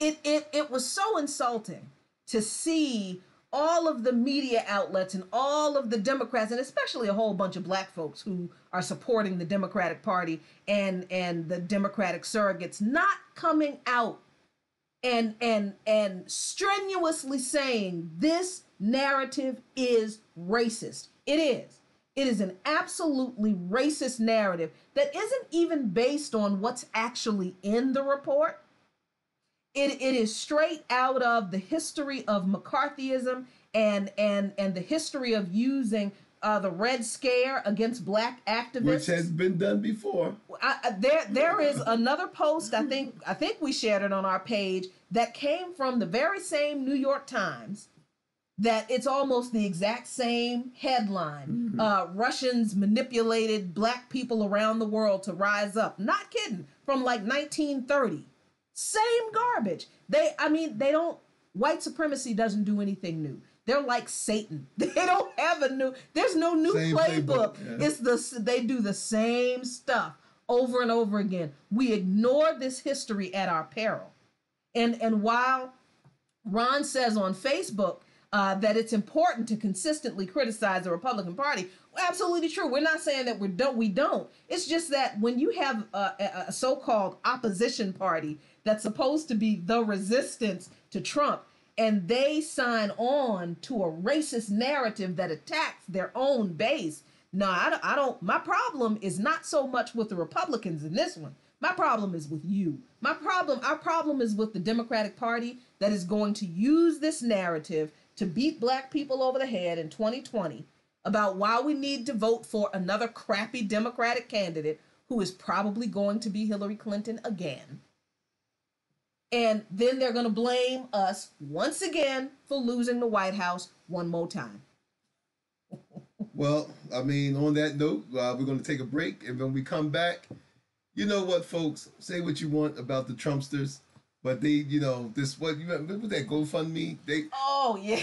it was so insulting to see all of the media outlets and all of the Democrats, and especially a whole bunch of black folks who are supporting the Democratic Party and the Democratic surrogates, not coming out and strenuously saying this narrative is racist. It is. It is an absolutely racist narrative that isn't even based on what's actually in the report. It is straight out of the history of McCarthyism and the history of using the Red Scare against black activists, which has been done before. There is another post, I think we shared it on our page, that came from the very same New York Times, that it's almost the exact same headline. Russians manipulated black people around the world to rise up. Not kidding. From like 1930. Same garbage. White supremacy doesn't do anything new. They're like Satan. They don't have there's no new playbook. Yeah. They do the same stuff over and over again. We ignore this history at our peril. And while Ron says on Facebook that it's important to consistently criticize the Republican Party, well, absolutely true. We're not saying that we don't. It's just that when you have a so-called opposition party that's supposed to be the resistance to Trump, and they sign on to a racist narrative that attacks their own base. No, I don't. My problem is not so much with the Republicans in this one. My problem is with you. Our problem is with the Democratic Party that is going to use this narrative to beat black people over the head in 2020 about why we need to vote for another crappy Democratic candidate who is probably going to be Hillary Clinton again. And then they're going to blame us once again for losing the White House one more time. Well, I mean, on that note, we're going to take a break. And when we come back, you know what, folks? Say what you want about the Trumpsters. But they, you know, this what you remember that GoFundMe? Oh yeah.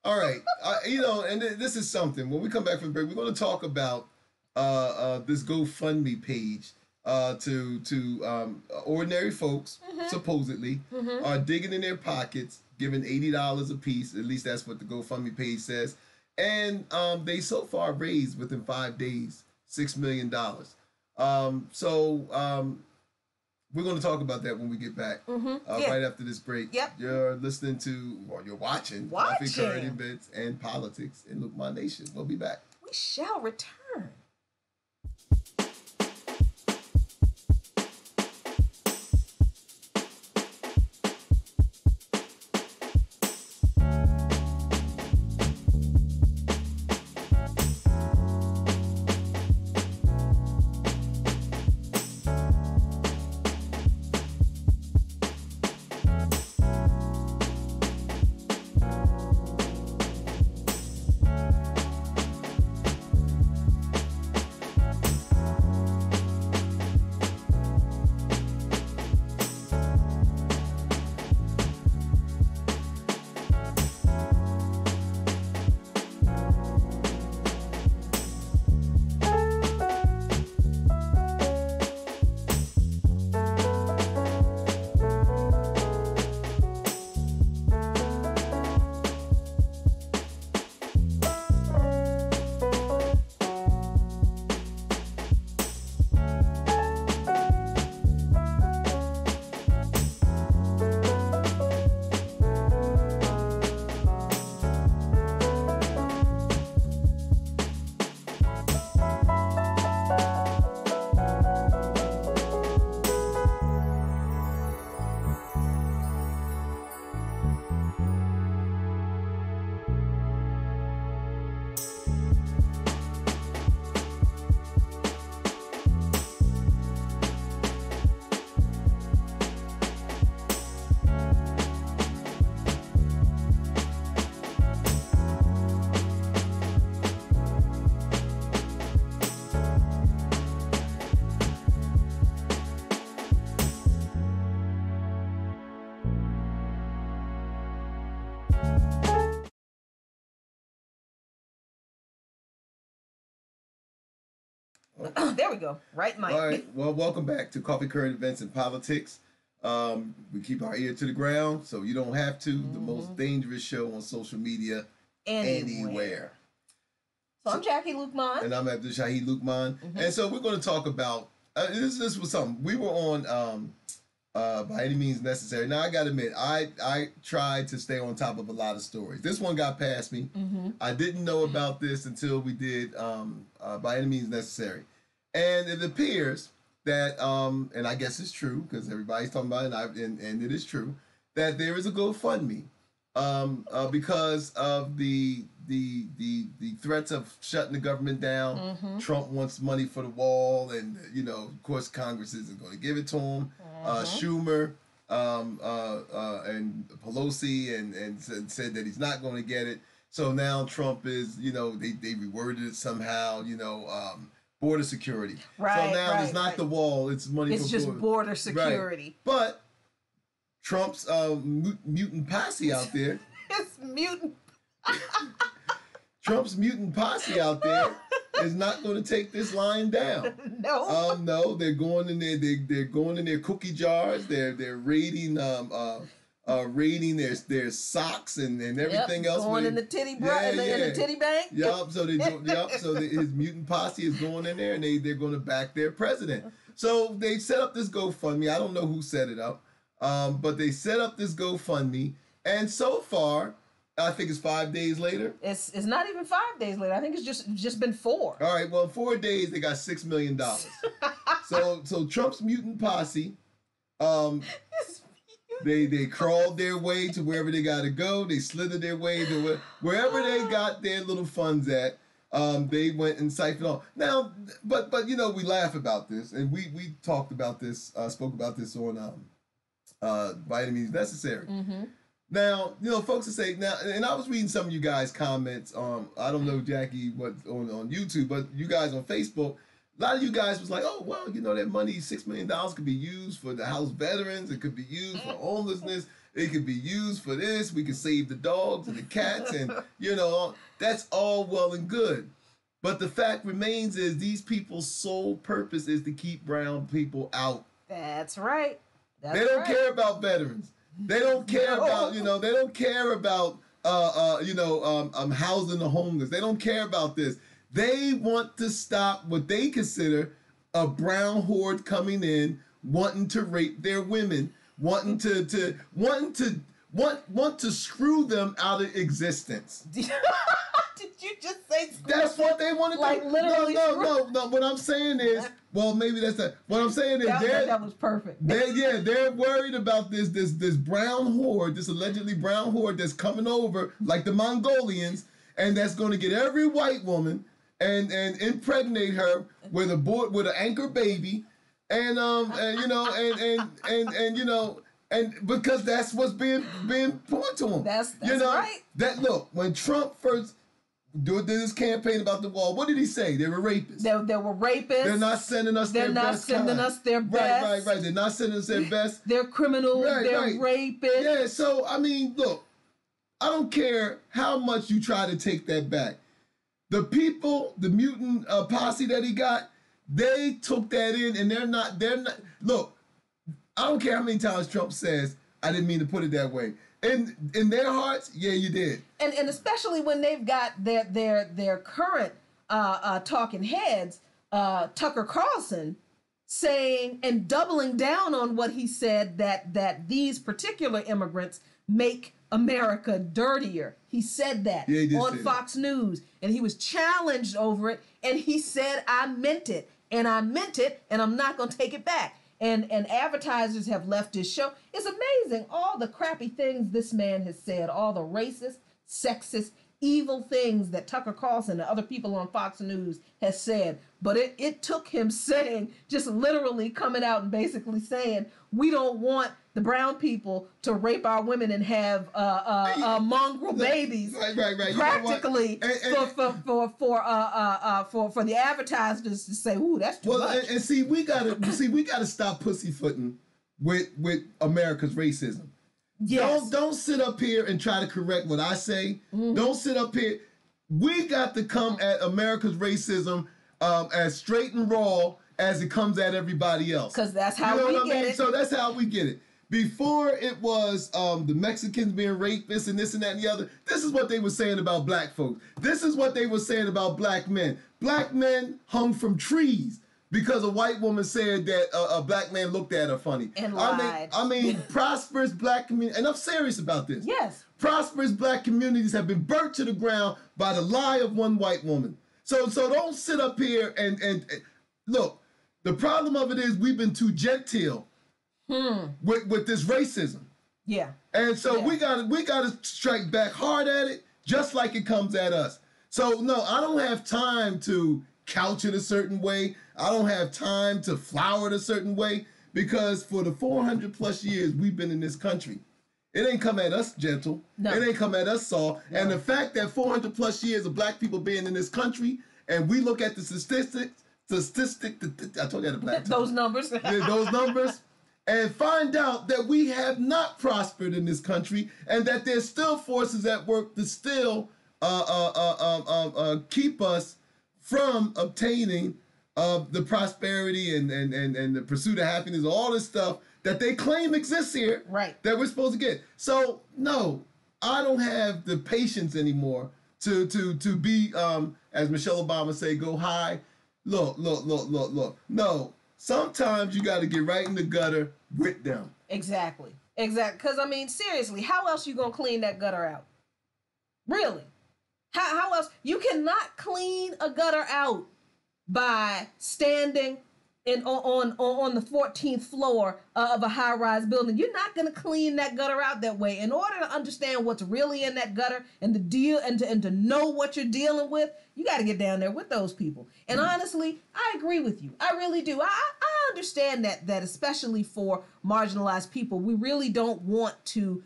All right, you know, and this is something. When we come back from break, we're going to talk about this GoFundMe page to ordinary folks, supposedly, are digging in their pockets, giving $80 a piece. At least that's what the GoFundMe page says. And they so far raised within 5 days $6 million. We're going to talk about that when we get back, right after this break. Yep. You're listening to, or you're watching Coffee, Current Events, and Politics in Luqman Nation. We'll be back. We shall return. There we go. Right, Mike. All right. Well, welcome back to Coffee, Current Events, and Politics. We keep our ear to the ground, so you don't have to. The most dangerous show on social media anywhere. So I'm Jackie Luqman. And I'm Abdul Shahid Luqman. And so we're going to talk about, this was something. We were on By Any Means Necessary. Now, I got to admit, I tried to stay on top of a lot of stories. This one got past me. I didn't know about this until we did By Any Means Necessary. And it appears that, and I guess it's true because everybody's talking about it, and it is true, that there is a GoFundMe because of the threats of shutting the government down. Trump wants money for the wall, and you know, of course, Congress isn't going to give it to him. Schumer and Pelosi and said that he's not going to get it. So now Trump is, you know, they reworded it somehow, you know, border security. Right. So now it's not the wall; it's money. It's for just border security. Right. But Trump's mutant posse out there. It's mutant. Trump's mutant posse out there is not going to take this line down. No. No, they're going in there. They're going in their cookie jars. They're raiding raiding their socks and everything else. Going in the titty in the titty bank. Yup. So they do. Yup. So his mutant posse is going in there, and they're going to back their president. So they set up this GoFundMe. I don't know who set it up, but they set up this GoFundMe, and so far, I think it's 5 days later. It's not even 5 days later. I think it's just been 4. All right. Well, in 4 days they got $6 million. So Trump's mutant posse, they crawled their way to wherever they got to go. They slithered their way to wherever they got their little funds at. They went and siphoned off. Now, but you know, we laugh about this, and we talked about this, spoke about this on By Any Means Necessary. Now, you know, folks will say now, and I was reading some of you guys' comments. I don't know, Jackie, what on YouTube, but you guys on Facebook, A lot of you guys was like, oh, well, you know, that money, $6 million could be used for the house veterans. It could be used for homelessness. It could be used for this. We could save the dogs and the cats. And, you know, that's all well and good. But the fact remains is these people's sole purpose is to keep brown people out. That's right. They don't care about veterans. They don't care about, you know, they don't care about, housing the homeless. They don't care about this. They want to stop what they consider a brown horde coming in, wanting to rape their women, wanting to screw them out of existence. Did you just say screw? That's what they want to like do. Literally No. What I'm saying is, well, maybe that's not. What I'm saying is, that was perfect. They're worried about this brown horde, this allegedly brown horde that's coming over like the Mongolians, and that's going to get every white woman and impregnate her with an anchor baby, and because that's what's being put to them. That's right. That look, when Trump first did this campaign about the wall, what did he say? They were rapists. They were rapists. They're not sending us their best. They're not sending us their best. Right. They're not sending us their best. They're criminals. They're rapists. Yeah, so, I mean, look, I don't care how much you try to take that back. The people, the mutant posse that he got, they took that in, and they're not, look, I don't care how many times Trump says, I didn't mean to put it that way. In their hearts, yeah, you did. And especially when they've got their current talking heads, Tucker Carlson, saying and doubling down on what he said that these particular immigrants make America dirtier. He said that on Fox News, and he was challenged over it, and he said, I meant it, and I'm not going to take it back. And advertisers have left his show. It's amazing all the crappy things this man has said, all the racist, sexist, evil things that Tucker Carlson and other people on Fox News has said. But it took him saying, just literally coming out and basically saying, we don't want the brown people to rape our women and have mongrel babies. Right. Practically for the advertisers to say, ooh, that's too much. And see, we gotta stop pussyfooting with America's racism. Yes. Don't sit up here and try to correct what I say. Mm-hmm. Don't sit up here. We got to come at America's racism as straight and raw as it comes at everybody else. Because that's how we get it. So that's how we get it. Before it was the Mexicans being rapists and this and that and the other, this is what they were saying about black folks. This is what they were saying about black men. Black men hung from trees because a white woman said that a black man looked at her funny. And lied. I mean, prosperous black community, and I'm serious about this. Yes. Prosperous black communities have been burnt to the ground by the lie of one white woman. So don't sit up here and look, the problem of it is we've been too genteel with this racism. Yeah. And so we gotta strike back hard at it, just like it comes at us. So no, I don't have time to couch it a certain way. I don't have time to flower it a certain way, because for the 400 plus years we've been in this country, it ain't come at us gentle. No. It ain't come at us soft. No. And the fact that 400 plus years of black people being in this country, and we look at the statistics, I told you that black those numbers. Those numbers, and find out that we have not prospered in this country, and that there's still forces at work to still keep us from obtaining the prosperity and the pursuit of happiness, all this stuff that they claim exists here, right? That we're supposed to get. So no, I don't have the patience anymore to be as Michelle Obama say, go high. Look. No, sometimes you got to get right in the gutter with them. Exactly. Because I mean, seriously, how else you gonna clean that gutter out? Really? How else? You cannot clean a gutter out by standing on the 14th floor of a high-rise building. You're not going to clean that gutter out that way. In order to understand what's really in that gutter and to deal and to know what you're dealing with, you got to get down there with those people. And honestly, I agree with you. I really do. I understand that especially for marginalized people, we really don't want to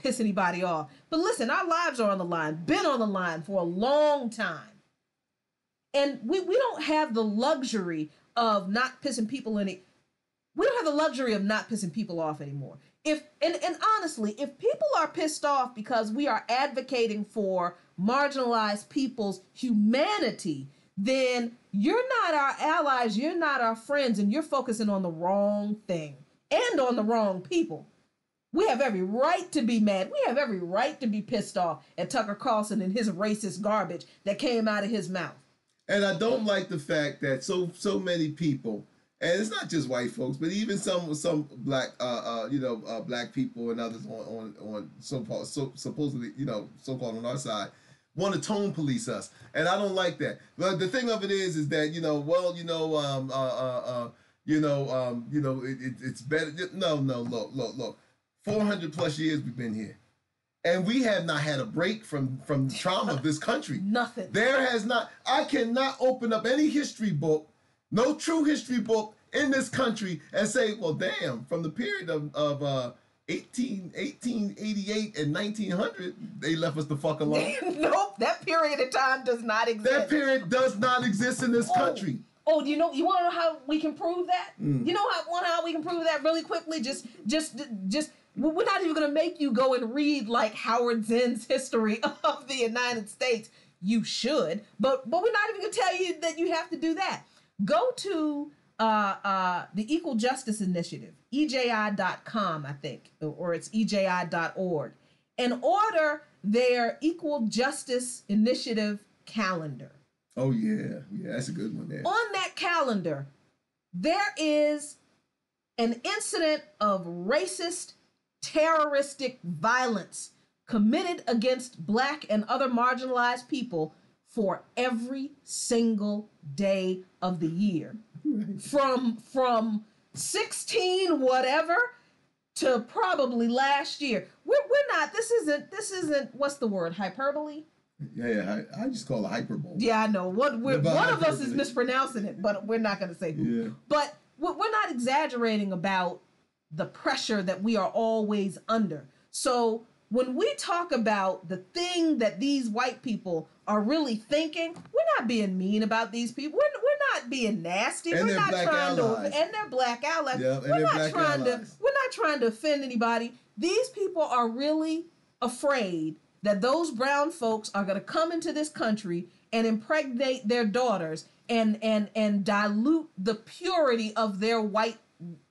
piss anybody off. But listen, our lives are on the line, been on the line for a long time. And we don't have the luxury of not pissing people in it. We don't have the luxury of not pissing people off anymore. And honestly, if people are pissed off because we are advocating for marginalized people's humanity, then you're not our allies, you're not our friends, and you're focusing on the wrong thing and on the wrong people. We have every right to be mad. We have every right to be pissed off at Tucker Carlson and his racist garbage that came out of his mouth. And I don't like the fact that so many people, and it's not just white folks, but even some black black people and others on supposedly so-called on our side want to tone police us, and I don't like that. But the thing of it is that it's better. No, look, 400 plus years we've been here. And we have not had a break from the trauma of this country. Nothing. There has not. I cannot open up any history book, no true history book in this country, and say, well, damn, from the period of 1888 and 1900, they left us the fuck alone. Nope, that period of time does not exist. That period does not exist in this country. Oh, you want to know how we can prove that? You know how we can prove that really quickly? Just we're not even going to make you go and read like Howard Zinn's history of the United States. You should, but we're not even going to tell you that you have to do that. Go to the Equal Justice Initiative, EJI.com, I think, or it's EJI.org, and order their Equal Justice Initiative calendar. Oh, yeah, that's a good one there. On that calendar, there is an incident of racist, terroristic violence committed against Black and other marginalized people for every single day of the year. From 16 whatever to probably last year. We're not, this isn't what's the word, hyperbole? Yeah, I just call it hyperbole. Yeah, I know. One of us is mispronouncing it, but we're not going to say who. Yeah. But we're not exaggerating about the pressure that we are always under. So when we talk about the thing that these white people are really thinking, we're not being mean about these people. We're not being nasty. And we're not trying allies. and they're black allies. Yep, we're not trying to offend anybody. These people are really afraid that those brown folks are going to come into this country and impregnate their daughters and dilute the purity of their white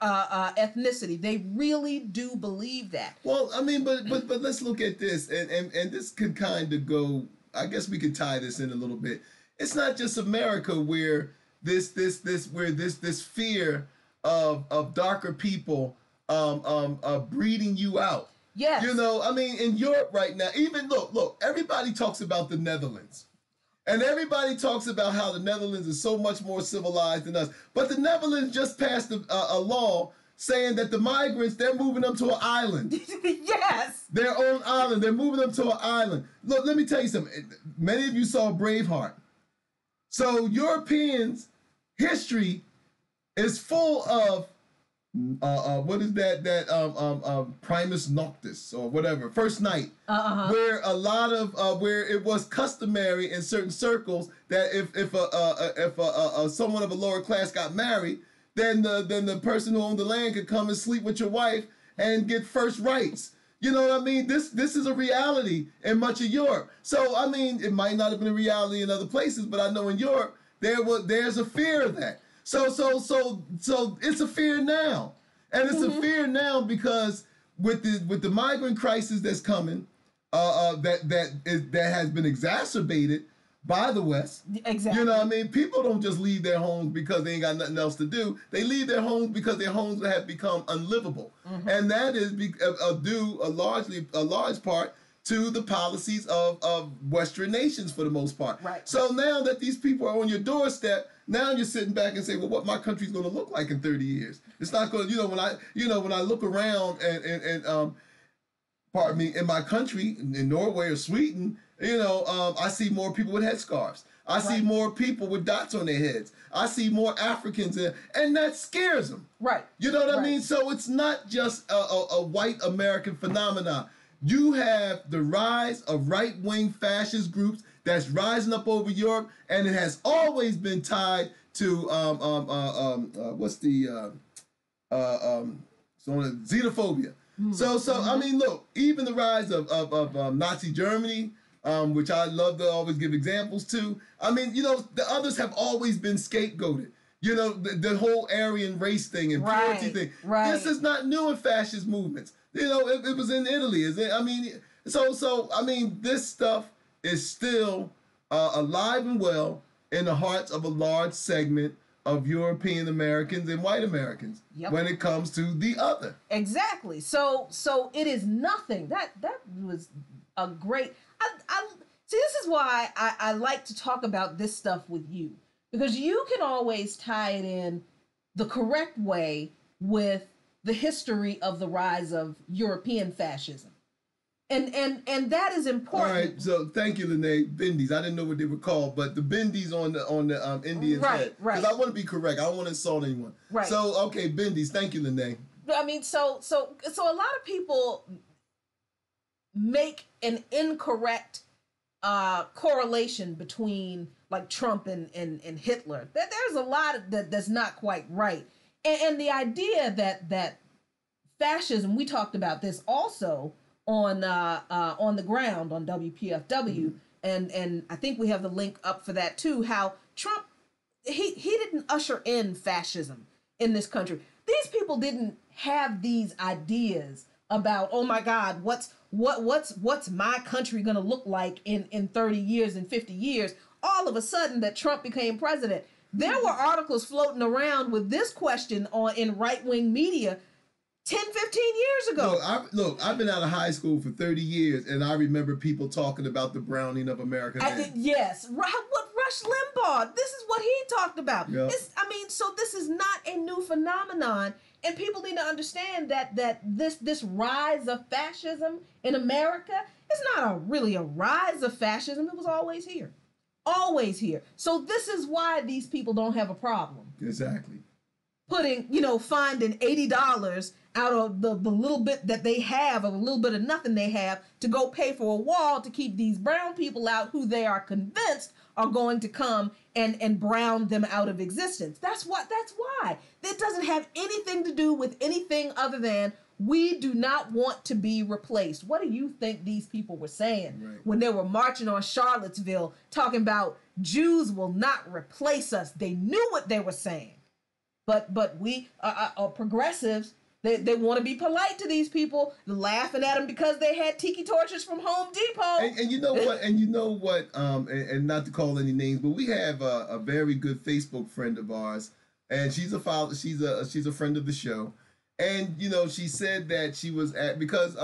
ethnicity. They really do believe that. Well, I mean, but let's look at this, and this could kind of go. I guess we could tie this in a little bit. It's not just America where this fear of darker people breeding you out. Yes. I mean, in Europe right now, even look, everybody talks about the Netherlands. And everybody talks about how the Netherlands is so much more civilized than us. But the Netherlands just passed a law saying that the migrants, they're moving them to an island. Yes. Their own island. They're moving them to an island. Look, let me tell you something. Many of you saw Braveheart. So Europeans' history is full of what is that Primus Noctis or whatever, first night, where a lot of where it was customary in certain circles that if someone of a lower class got married, then the person who owned the land could come and sleep with your wife and get first rights. You know what I mean? This is a reality in much of Europe. So I mean, it might not have been a reality in other places, but I know in Europe there's a fear of that. So it's a fear now, and it's a fear now because with the migrant crisis that's coming, that has been exacerbated by the West. Exactly. You know what I mean? People don't just leave their homes because they ain't got nothing else to do. They leave their homes because their homes have become unlivable, and that is due a large part to the policies of Western nations for the most part. Right. So now that these people are on your doorstep, now you're sitting back and say, well, what my country's going to look like in 30 years? It's not going to, when I look around and pardon me, in my country, in Norway or Sweden, I see more people with headscarves. I see more people with dots on their heads. I see more Africans, and that scares them. Right. You know what I mean? So it's not just a white American phenomenon. You have the rise of right-wing fascist groups that's rising up over Europe, and it has always been tied to xenophobia. So I mean, look, even the rise of Nazi Germany, which I love to always give examples to. I mean, the others have always been scapegoated. The whole Aryan race thing and purity thing. Right. This is not new in fascist movements. It was in Italy. I mean, I mean, this stuff is still alive and well in the hearts of a large segment of European Americans and white Americans when it comes to the other. Exactly. So it is nothing. That was a great. I see. This is why I like to talk about this stuff with you, because you can always tie it in the correct way with the history of the rise of European fascism. And that is important. All right, so thank you, Lene. Bindis. I didn't know what they were called, but the Bindis on the Indians. Right. Because I want to be correct. I don't want to insult anyone. Right. So okay, Bindis. Thank you, Lene. I mean, so a lot of people make an incorrect correlation between like Trump and Hitler. There's a lot that's not quite right, and the idea that fascism. We talked about this also on the ground on WPFW, and I think we have the link up for that too. How Trump he didn't usher in fascism in this country. These people didn't have these ideas about, oh my God, what's my country going to look like in 30 years and 50 years. All of a sudden that Trump became president, there were articles floating around with this question in right-wing media 10, 15 years ago. I've been out of high school for 30 years, and I remember people talking about the browning of America. Yes. What Rush Limbaugh, this is what he talked about. Yep. So this is not a new phenomenon, and people need to understand that this rise of fascism in America is not really a rise of fascism. It was always here. Always here. So this is why these people don't have a problem. Exactly. Finding $80 out of the little bit that they have, or the little bit of nothing they have, to go pay for a wall to keep these brown people out who they are convinced are going to come and brown them out of existence. That's why. It doesn't have anything to do with anything other than we do not want to be replaced. What do you think these people were saying when they were marching on Charlottesville talking about Jews will not replace us? They knew what they were saying. But we are progressives. They want to be polite to these people, laughing at them because they had tiki torches from Home Depot. And you know what? And not to call any names, but we have a very good Facebook friend of ours, and she's a friend of the show. And she said that she was because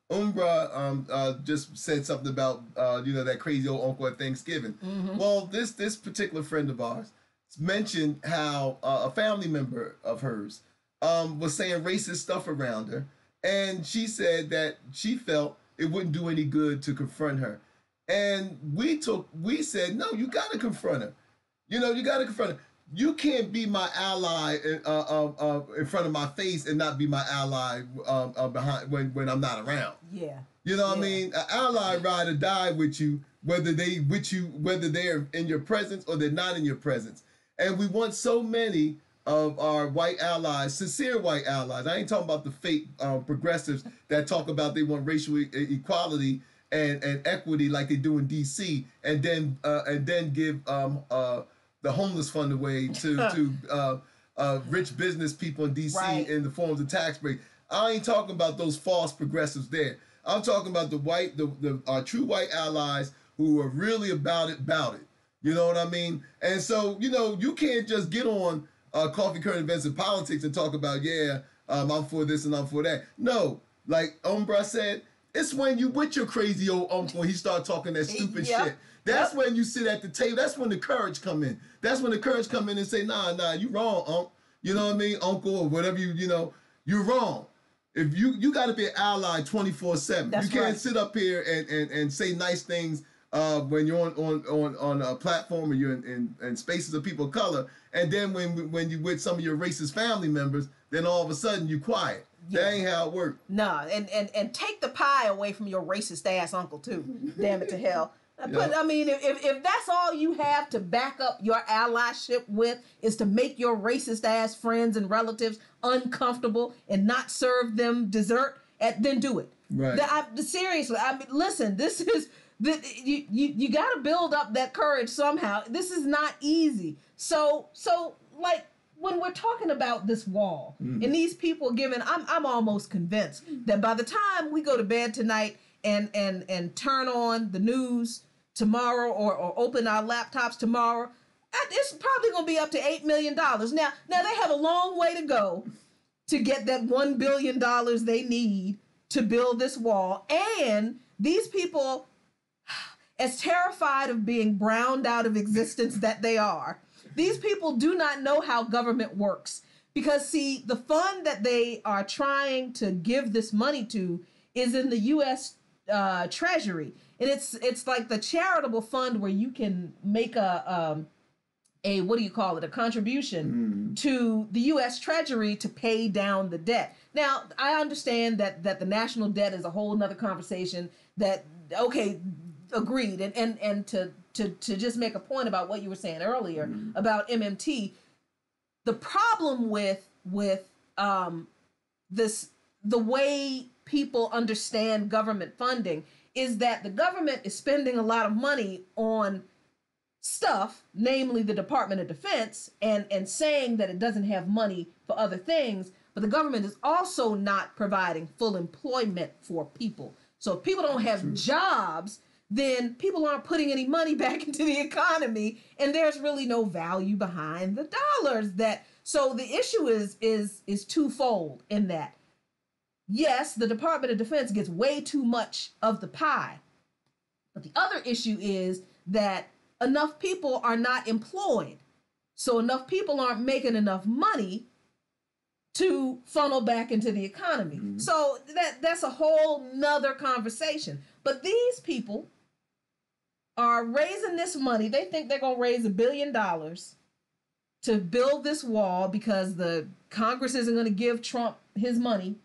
Umbra just said something about that crazy old uncle at Thanksgiving. Mm-hmm. Well, this particular friend of ours mentioned how a family member of hers was saying racist stuff around her, and she said that she felt it wouldn't do any good to confront her. And we said, no, you got to confront her. You got to confront her. You can't be my ally in front of my face and not be my ally behind when I'm not around. Yeah. What I mean? An ally ride or die with you, whether they're in your presence or they're not in your presence. And we want so many of our white allies, sincere white allies. I ain't talking about the fake progressives that talk about they want racial equality and equity like they do in D.C. and then give the homeless fund away to rich business people in D.C. in the forms of tax breaks. I ain't talking about those false progressives there. I'm talking about our true white allies who are really about it. You know what I mean? And so, you can't just get on Coffee, Current Events, and Politics and talk about, I'm for this and I'm for that. No, like Umbra said, it's when you with your crazy old uncle and he start talking that stupid shit. That's when you sit at the table. That's when the courage come in. That's when the courage come in and say, nah, you wrong, unc. You know what I mean? Uncle or whatever, you're wrong. If you got to be an ally 24/7. You can't sit up here and say nice things when you're on a platform or you're in spaces of people of color, and then when you with some of your racist family members, then all of a sudden you quiet. Yeah. That ain't how it works. Nah, and take the pie away from your racist ass uncle too. Damn it to hell. But I mean, if that's all you have to back up your allyship with is to make your racist ass friends and relatives uncomfortable and not serve them dessert, then do it. Right. Seriously, I mean, listen, this is you got to build up that courage somehow. This is not easy. So like when we're talking about this wall and these people giving, I'm almost convinced that by the time we go to bed tonight and turn on the news tomorrow or open our laptops tomorrow, it's probably going to be up to $8 million. Now they have a long way to go to get that $1 billion they need to build this wall. And these people, as terrified of being browned out of existence that they are, these people do not know how government works. Because, see, the fund that they are trying to give this money to is in the U.S. Treasury. And it's like the charitable fund where you can make a what do you call it? A contribution to the U.S. Treasury to pay down the debt. Now, I understand that the national debt is a whole nother conversation that, okay, agreed. And to just make a point about what you were saying earlier about MMT, the problem with this, the way people understand government funding is that the government is spending a lot of money on stuff, namely the Department of Defense, and saying that it doesn't have money for other things, but the government is also not providing full employment for people. So if people don't have jobs, then people aren't putting any money back into the economy, and there's really no value behind the dollars. So the issue is twofold in that. Yes, the Department of Defense gets way too much of the pie. But the other issue is that enough people are not employed. So enough people aren't making enough money to funnel back into the economy. So that's a whole nother conversation. But these people are raising this money. They think they're going to raise $1 billion to build this wall because the Congress isn't going to give Trump his money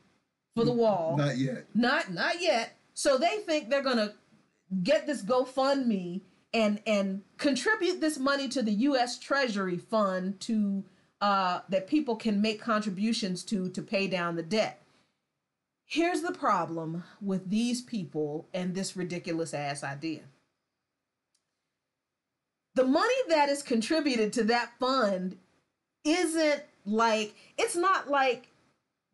for the wall. Not yet. Not yet. So they think they're going to get this GoFundMe and contribute this money to the U.S. Treasury fund to that people can make contributions to pay down the debt. Here's the problem with these people and this ridiculous ass idea. The money that is contributed to that fund isn't like, it's not like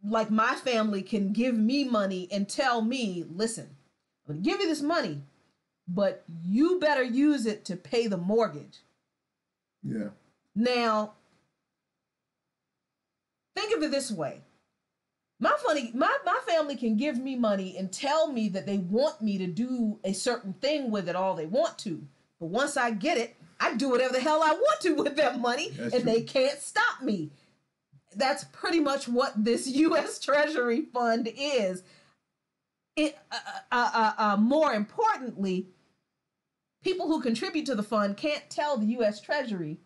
my family can give me money and tell me, listen, I'm going to give you this money, but you better use it to pay the mortgage. Yeah. Now, think of it this way. My family can give me money and tell me that they want me to do a certain thing with it all they want to. But once I get it, I do whatever the hell I want to with that money. That's and true. They can't stop me. That's pretty much what this U.S. Treasury fund is. More importantly, people who contribute to the fund can't tell the U.S. Treasury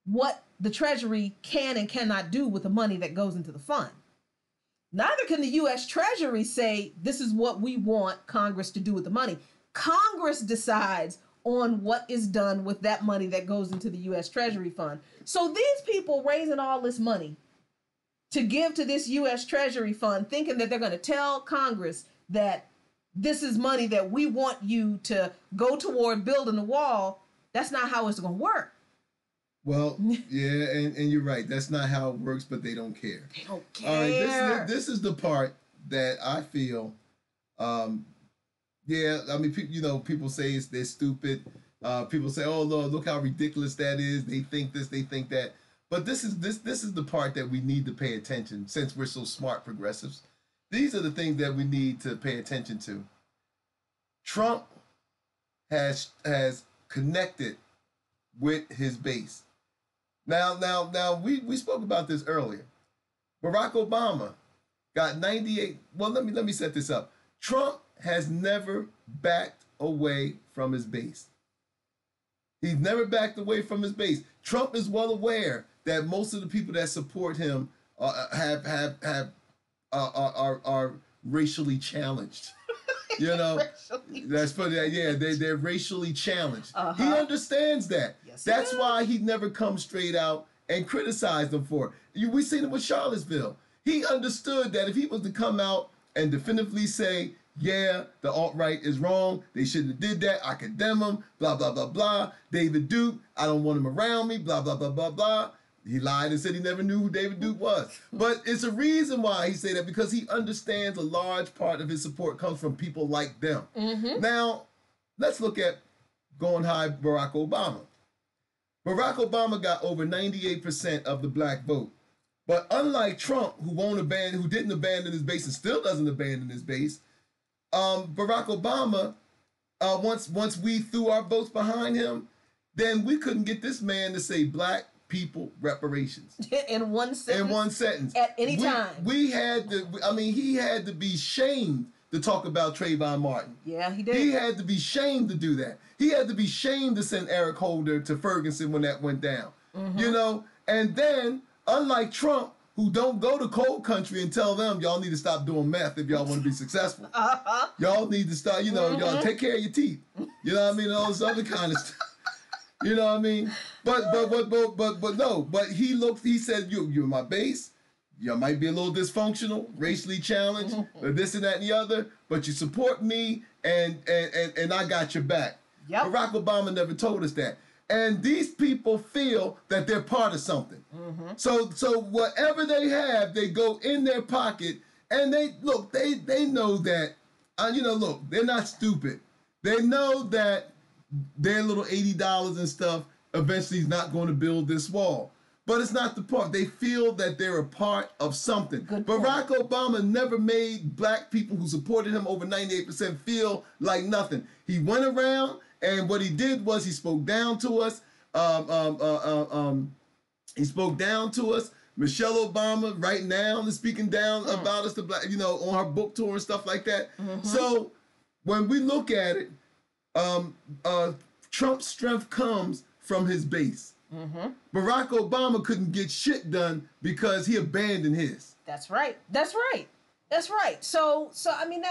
what the Treasury can and cannot do with the money that goes into the fund. Neither can the U.S. Treasury say, this is what we want Congress to do with the money. Congress decides on what is done with that money that goes into the U.S. Treasury fund. So these people raising all this money to give to this U.S. Treasury fund, thinking that they're going to tell Congress that this is money that we want you to go toward building the wall, that's not how it's going to work. Well, yeah, and you're right. That's not how it works, but they don't care. They don't care. All right, this is the part that I feel, yeah, I mean, people say they're stupid. People say, oh, look how ridiculous that is. They think this, they think that. But this is the part that we need to pay attention since we're so smart progressives. These are the things that we need to pay attention to. Trump has connected with his base. Now we spoke about this earlier. Barack Obama got 98. Well, let me set this up. Trump has never backed away from his base. He's never backed away from his base. Trump is well aware that most of the people that support him are racially challenged. You know, that's funny. Yeah, they're racially challenged. He understands that. Yes, that's why he never comes straight out and criticize them for it. We seen it with Charlottesville. He understood that if he was to come out and definitively say, yeah, the alt-right is wrong, they shouldn't have did that, I condemn them, blah, blah, blah, blah. David Duke, I don't want him around me, blah, blah, blah, blah, blah. He lied and said he never knew who David Duke was. But it's a reason why he said that, because he understands a large part of his support comes from people like them. Now, let's look at going high Barack Obama. Barack Obama got over 98% of the black vote. But unlike Trump, who didn't abandon his base and still doesn't abandon his base, Barack Obama, once we threw our votes behind him, then we couldn't get this man to say black people reparations in one sentence. In one sentence, at any time. We had to. I mean, he had to be shamed to talk about Trayvon Martin. Yeah, he did. He had to be shamed to do that. He had to be shamed to send Eric Holder to Ferguson when that went down. You know, and then unlike Trump, who don't go to cold country and tell them y'all need to stop doing meth if y'all want to be successful. Y'all need to start. You know, y'all take care of your teeth. You know what I mean? All this other kind of stuff. You know what I mean? But no. But he said, you're my base. You might be a little dysfunctional, racially challenged, or this and that and the other, but you support me and I got your back. Yep. Barack Obama never told us that. And these people feel that they're part of something. So whatever they have, they go in their pocket and they know that, look, they're not stupid. They know that their little $80 and stuff eventually is not going to build this wall. But it's not the part. They feel that they're a part of something. Barack Obama never made black people who supported him over 98% feel like nothing. He went around and what he did was he spoke down to us. He spoke down to us. Michelle Obama right now is speaking down about us, on her book tour and stuff like that. So when we look at it, Trump's strength comes from his base. Barack Obama couldn't get shit done because he abandoned his. That's right. So I mean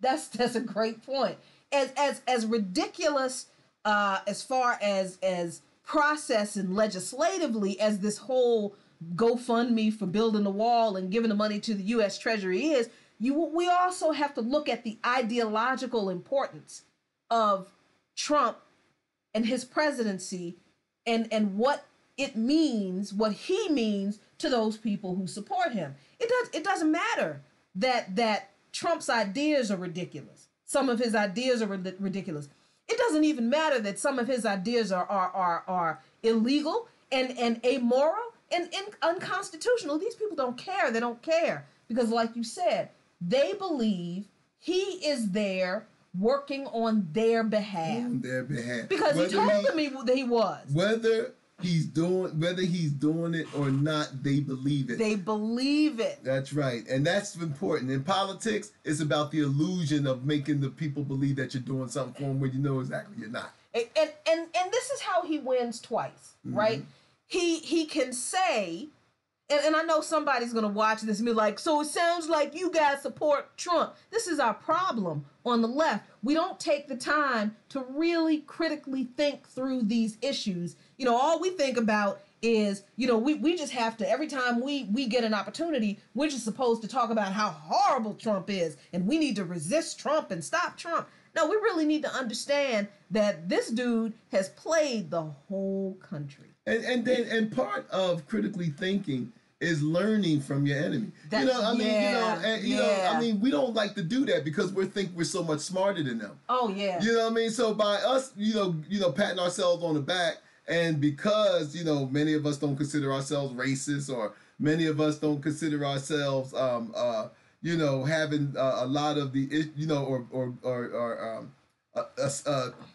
that's a great point. As ridiculous as far as process and legislatively as this whole GoFundMe for building the wall and giving the money to the U.S. Treasury is, we also have to look at the ideological importance of Trump and his presidency and what it means, what he means to those people who support him. It doesn't matter that Trump's ideas are ridiculous. Some of his ideas are ridiculous. It doesn't even matter that some of his ideas are illegal and amoral and unconstitutional. These people don't care. They don't care because, like you said, they believe he is there working on their behalf. Because he told them that he was. Whether he's doing it or not, they believe it. They believe it. That's right. And that's important. In politics, it's about the illusion of making the people believe that you're doing something for them when you know exactly you're not. And this is how he wins twice, right? He can say, and I know somebody's going to watch this and be like, so it sounds like you guys support Trump. This is our problem on the left. We don't take the time to really critically think through these issues. All we think about is, we just have to, every time we get an opportunity, we're just supposed to talk about how horrible Trump is and we need to resist Trump and stop Trump. No, we really need to understand that this dude has played the whole country. And part of critically thinking is learning from your enemy. I mean, we don't like to do that because we think we're so much smarter than them. Oh yeah. You know what I mean? So by us, patting ourselves on the back, and because many of us don't consider ourselves racist, or many of us don't consider ourselves having a lot of the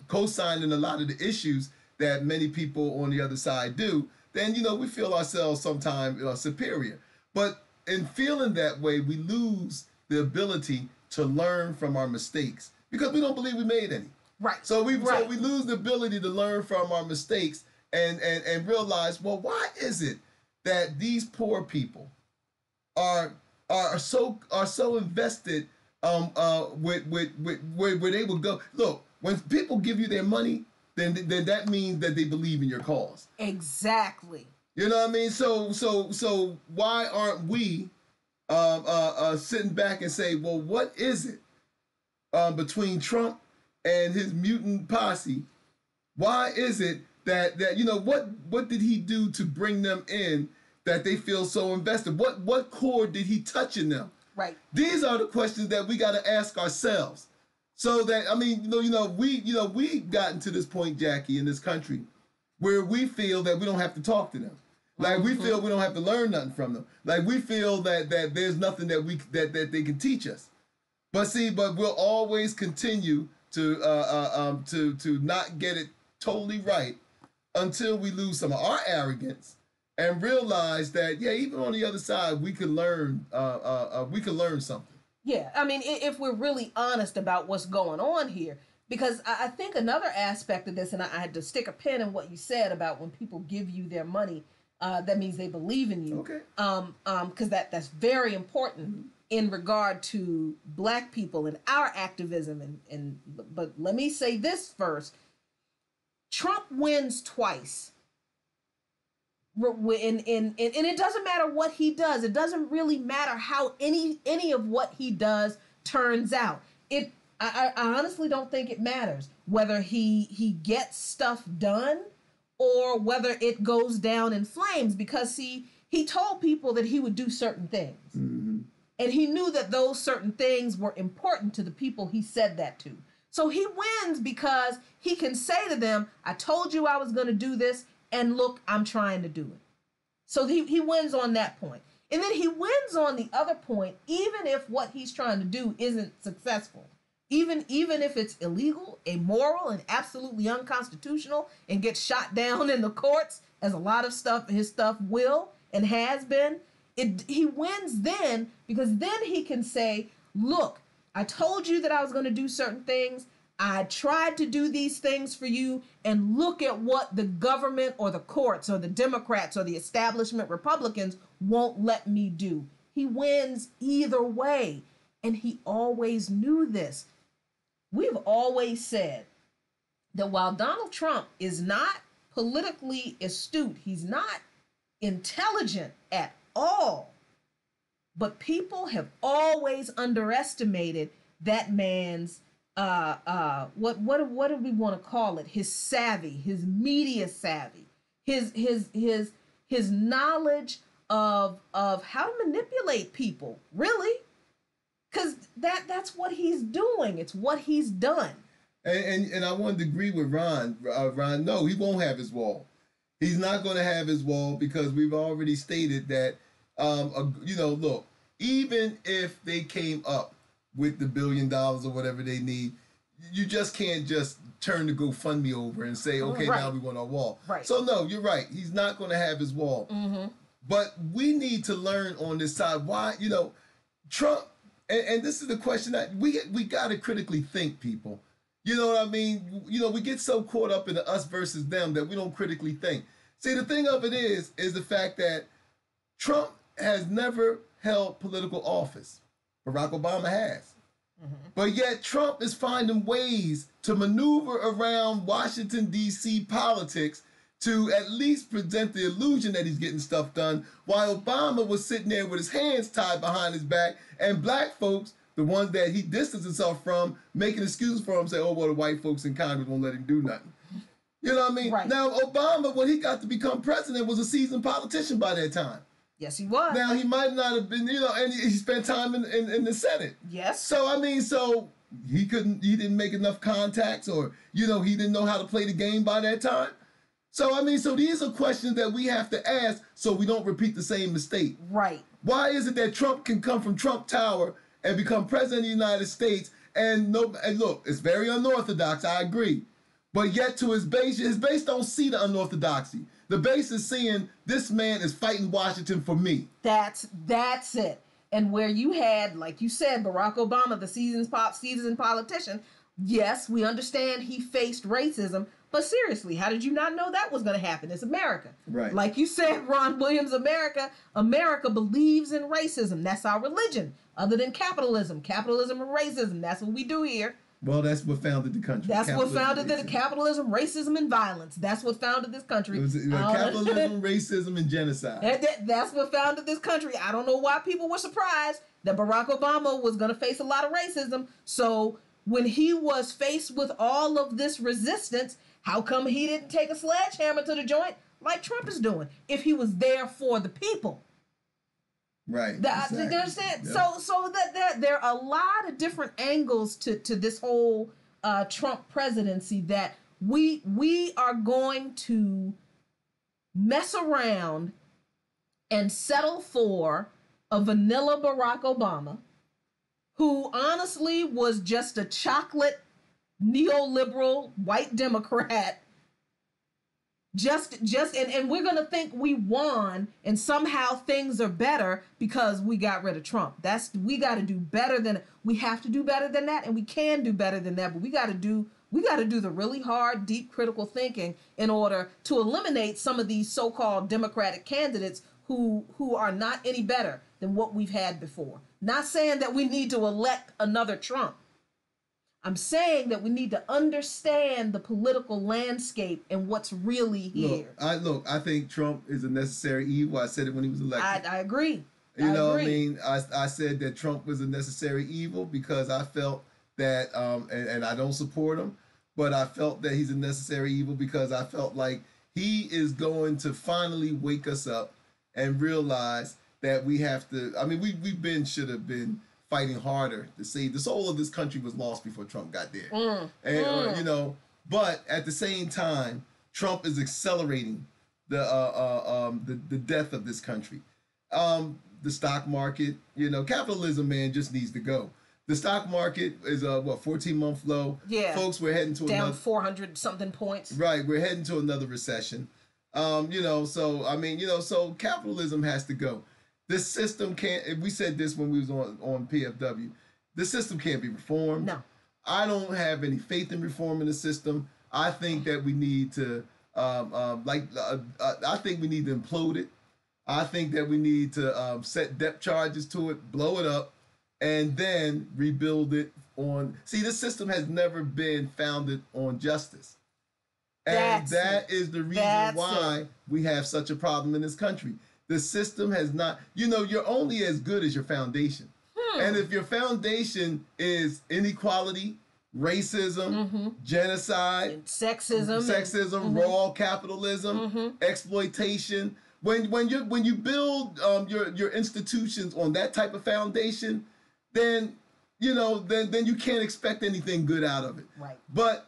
co-signing a lot of the issues that many people on the other side do, then we feel ourselves sometimes superior. But in feeling that way, we lose the ability to learn from our mistakes because we don't believe we made any. Right. So we lose the ability to learn from our mistakes and realize, well, why is it that these poor people are so invested where they would go. Look, when people give you their money, then that means that they believe in your cause. Exactly. You know what I mean? So why aren't we sitting back and say, well, what is it between Trump and his mutant posse? Why is it that you know what did he do to bring them in that they feel so invested? What chord did he touch in them? Right. These are the questions that we got to ask ourselves. So that we've gotten to this point, Jackie, in this country, where we feel that we don't have to talk to them. Like we feel we don't have to learn nothing from them. Like we feel that there's nothing that they can teach us. But we'll always continue to not get it totally right until we lose some of our arrogance and realize that even on the other side we can learn something. Yeah, I mean, if we're really honest about what's going on here, because I think another aspect of this, and I had to stick a pin in what you said about when people give you their money, that means they believe in you. Okay. Because that's very important in regard to Black people and our activism. But let me say this first: Trump wins twice. And it doesn't matter what he does. It doesn't really matter how any of what he does turns out. I honestly don't think it matters whether he gets stuff done or whether it goes down in flames, because he told people that he would do certain things. Mm-hmm. And he knew that those certain things were important to the people he said that to. So he wins because he can say to them, I told you I was going to do this, and look, I'm trying to do it. So he wins on that point. And then he wins on the other point, even if what he's trying to do isn't successful. Even if it's illegal, immoral, and absolutely unconstitutional, and gets shot down in the courts, as a lot of his stuff will and has been, he wins then, because then he can say, look, I told you that I was going to do certain things. I tried to do these things for you, and look at what the government or the courts or the Democrats or the establishment Republicans won't let me do. He wins either way, and he always knew this. We've always said that while Donald Trump is not politically astute, he's not intelligent at all, but people have always underestimated that man's what do we want to call it? His savvy, his media savvy, his knowledge of how to manipulate people, really, because that's what he's doing. It's what he's done. And I wanted to agree with Ron. Ron, no, he won't have his wall. He's not going to have his wall because we've already stated that. Look, even if they came up with the $1 billion or whatever they need, you just can't just turn the GoFundMe over and say, okay, right, now we want our wall. Right. So no, you're right. He's not going to have his wall. Mm-hmm. But we need to learn on this side why, Trump, and this is the question that we got to critically think, people. You know what I mean? We get so caught up in the us versus them that we don't critically think. See, the thing of it is the fact that Trump has never held political office. Barack Obama has. Mm-hmm. But yet Trump is finding ways to maneuver around Washington, D.C. politics to at least present the illusion that he's getting stuff done, while Obama was sitting there with his hands tied behind his back, and Black folks, the ones that he distanced himself from, making excuses for him, say, oh, well, the white folks in Congress won't let him do nothing. You know what I mean? Right. Now, Obama, when he got to become president, was a seasoned politician by that time. Yes, he was. Now, he might not have been, and he spent time in the Senate. Yes. So, he didn't make enough contacts, or, he didn't know how to play the game by that time. So, so these are questions that we have to ask so we don't repeat the same mistake. Right. Why is it that Trump can come from Trump Tower and become president of the United States, and look, it's very unorthodox, I agree. But yet to his base don't see the unorthodoxy. The base is seeing this man is fighting Washington for me. That's it. And where you had, like you said, Barack Obama, the seasoned politician, yes, we understand he faced racism, But seriously, how did you not know that was going to happen? It's America. Right. Like you said, Ron Williams, America believes in racism. That's our religion. Other than capitalism and racism. That's what we do here. Well, that's what founded the country. That's what founded the capitalism, racism, and violence. That's what founded this country. It was capitalism, racism, and genocide. That's what founded this country. I don't know why people were surprised that Barack Obama was going to face a lot of racism. So when he was faced with all of this resistance, how come he didn't take a sledgehammer to the joint like Trump is doing if he was there for the people? Right. Exactly. You understand? Yeah. So that there are a lot of different angles to this whole Trump presidency that we are going to mess around and settle for a vanilla Barack Obama, who honestly was just a chocolate neoliberal white Democrat. And we're gonna think we won and somehow things are better because we got rid of Trump. We got to do better than we have to do better than that, and we can do better than that. But we got to do the really hard, deep, critical thinking in order to eliminate some of these so-called Democratic candidates who are not any better than what we've had before. Not saying that we need to elect another Trump. I'm saying that we need to understand the political landscape and what's really here. I think Trump is a necessary evil. I said it when he was elected. I agree. I said that Trump was a necessary evil because I felt that, and I don't support him, but I felt that he's a necessary evil because I felt like he is going to finally wake us up and realize that we have to. I mean, we should have been fighting harder to say the soul of this country was lost before Trump got there. But at the same time, Trump is accelerating the death of this country. The stock market, capitalism, man, just needs to go. The stock market is 14-month low. Yeah, folks, we're heading to down 400 something points. Right, we're heading to another recession. So capitalism has to go. This system can't. We said this when we was on PFW. This system can't be reformed. No, I don't have any faith in reforming the system. I think that we need to, I think we need to implode it. I think that we need to set depth charges to it, blow it up, and then rebuild it on. See, this system has never been founded on justice, and that is the reason why we have such a problem in this country. The system has not, you're only as good as your foundation. And if your foundation is inequality, racism, genocide, and sexism, raw capitalism, exploitation, when you build your institutions on that type of foundation, then you can't expect anything good out of it. Right. But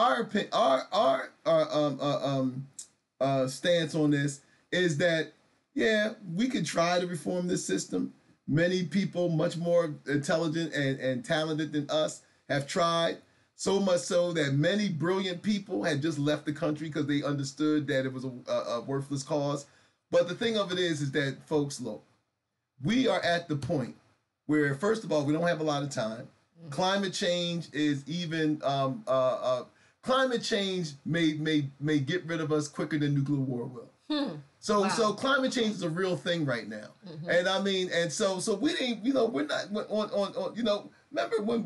our stance on this is that, we could try to reform this system. Many people much more intelligent and talented than us have tried, so much so that many brilliant people had just left the country because they understood that it was a worthless cause. But the thing of it is that, folks, look, we are at the point where, first of all, we don't have a lot of time. Climate change is even... climate change may get rid of us quicker than nuclear war will. So climate change is a real thing right now. And so we ain't, we're not on remember when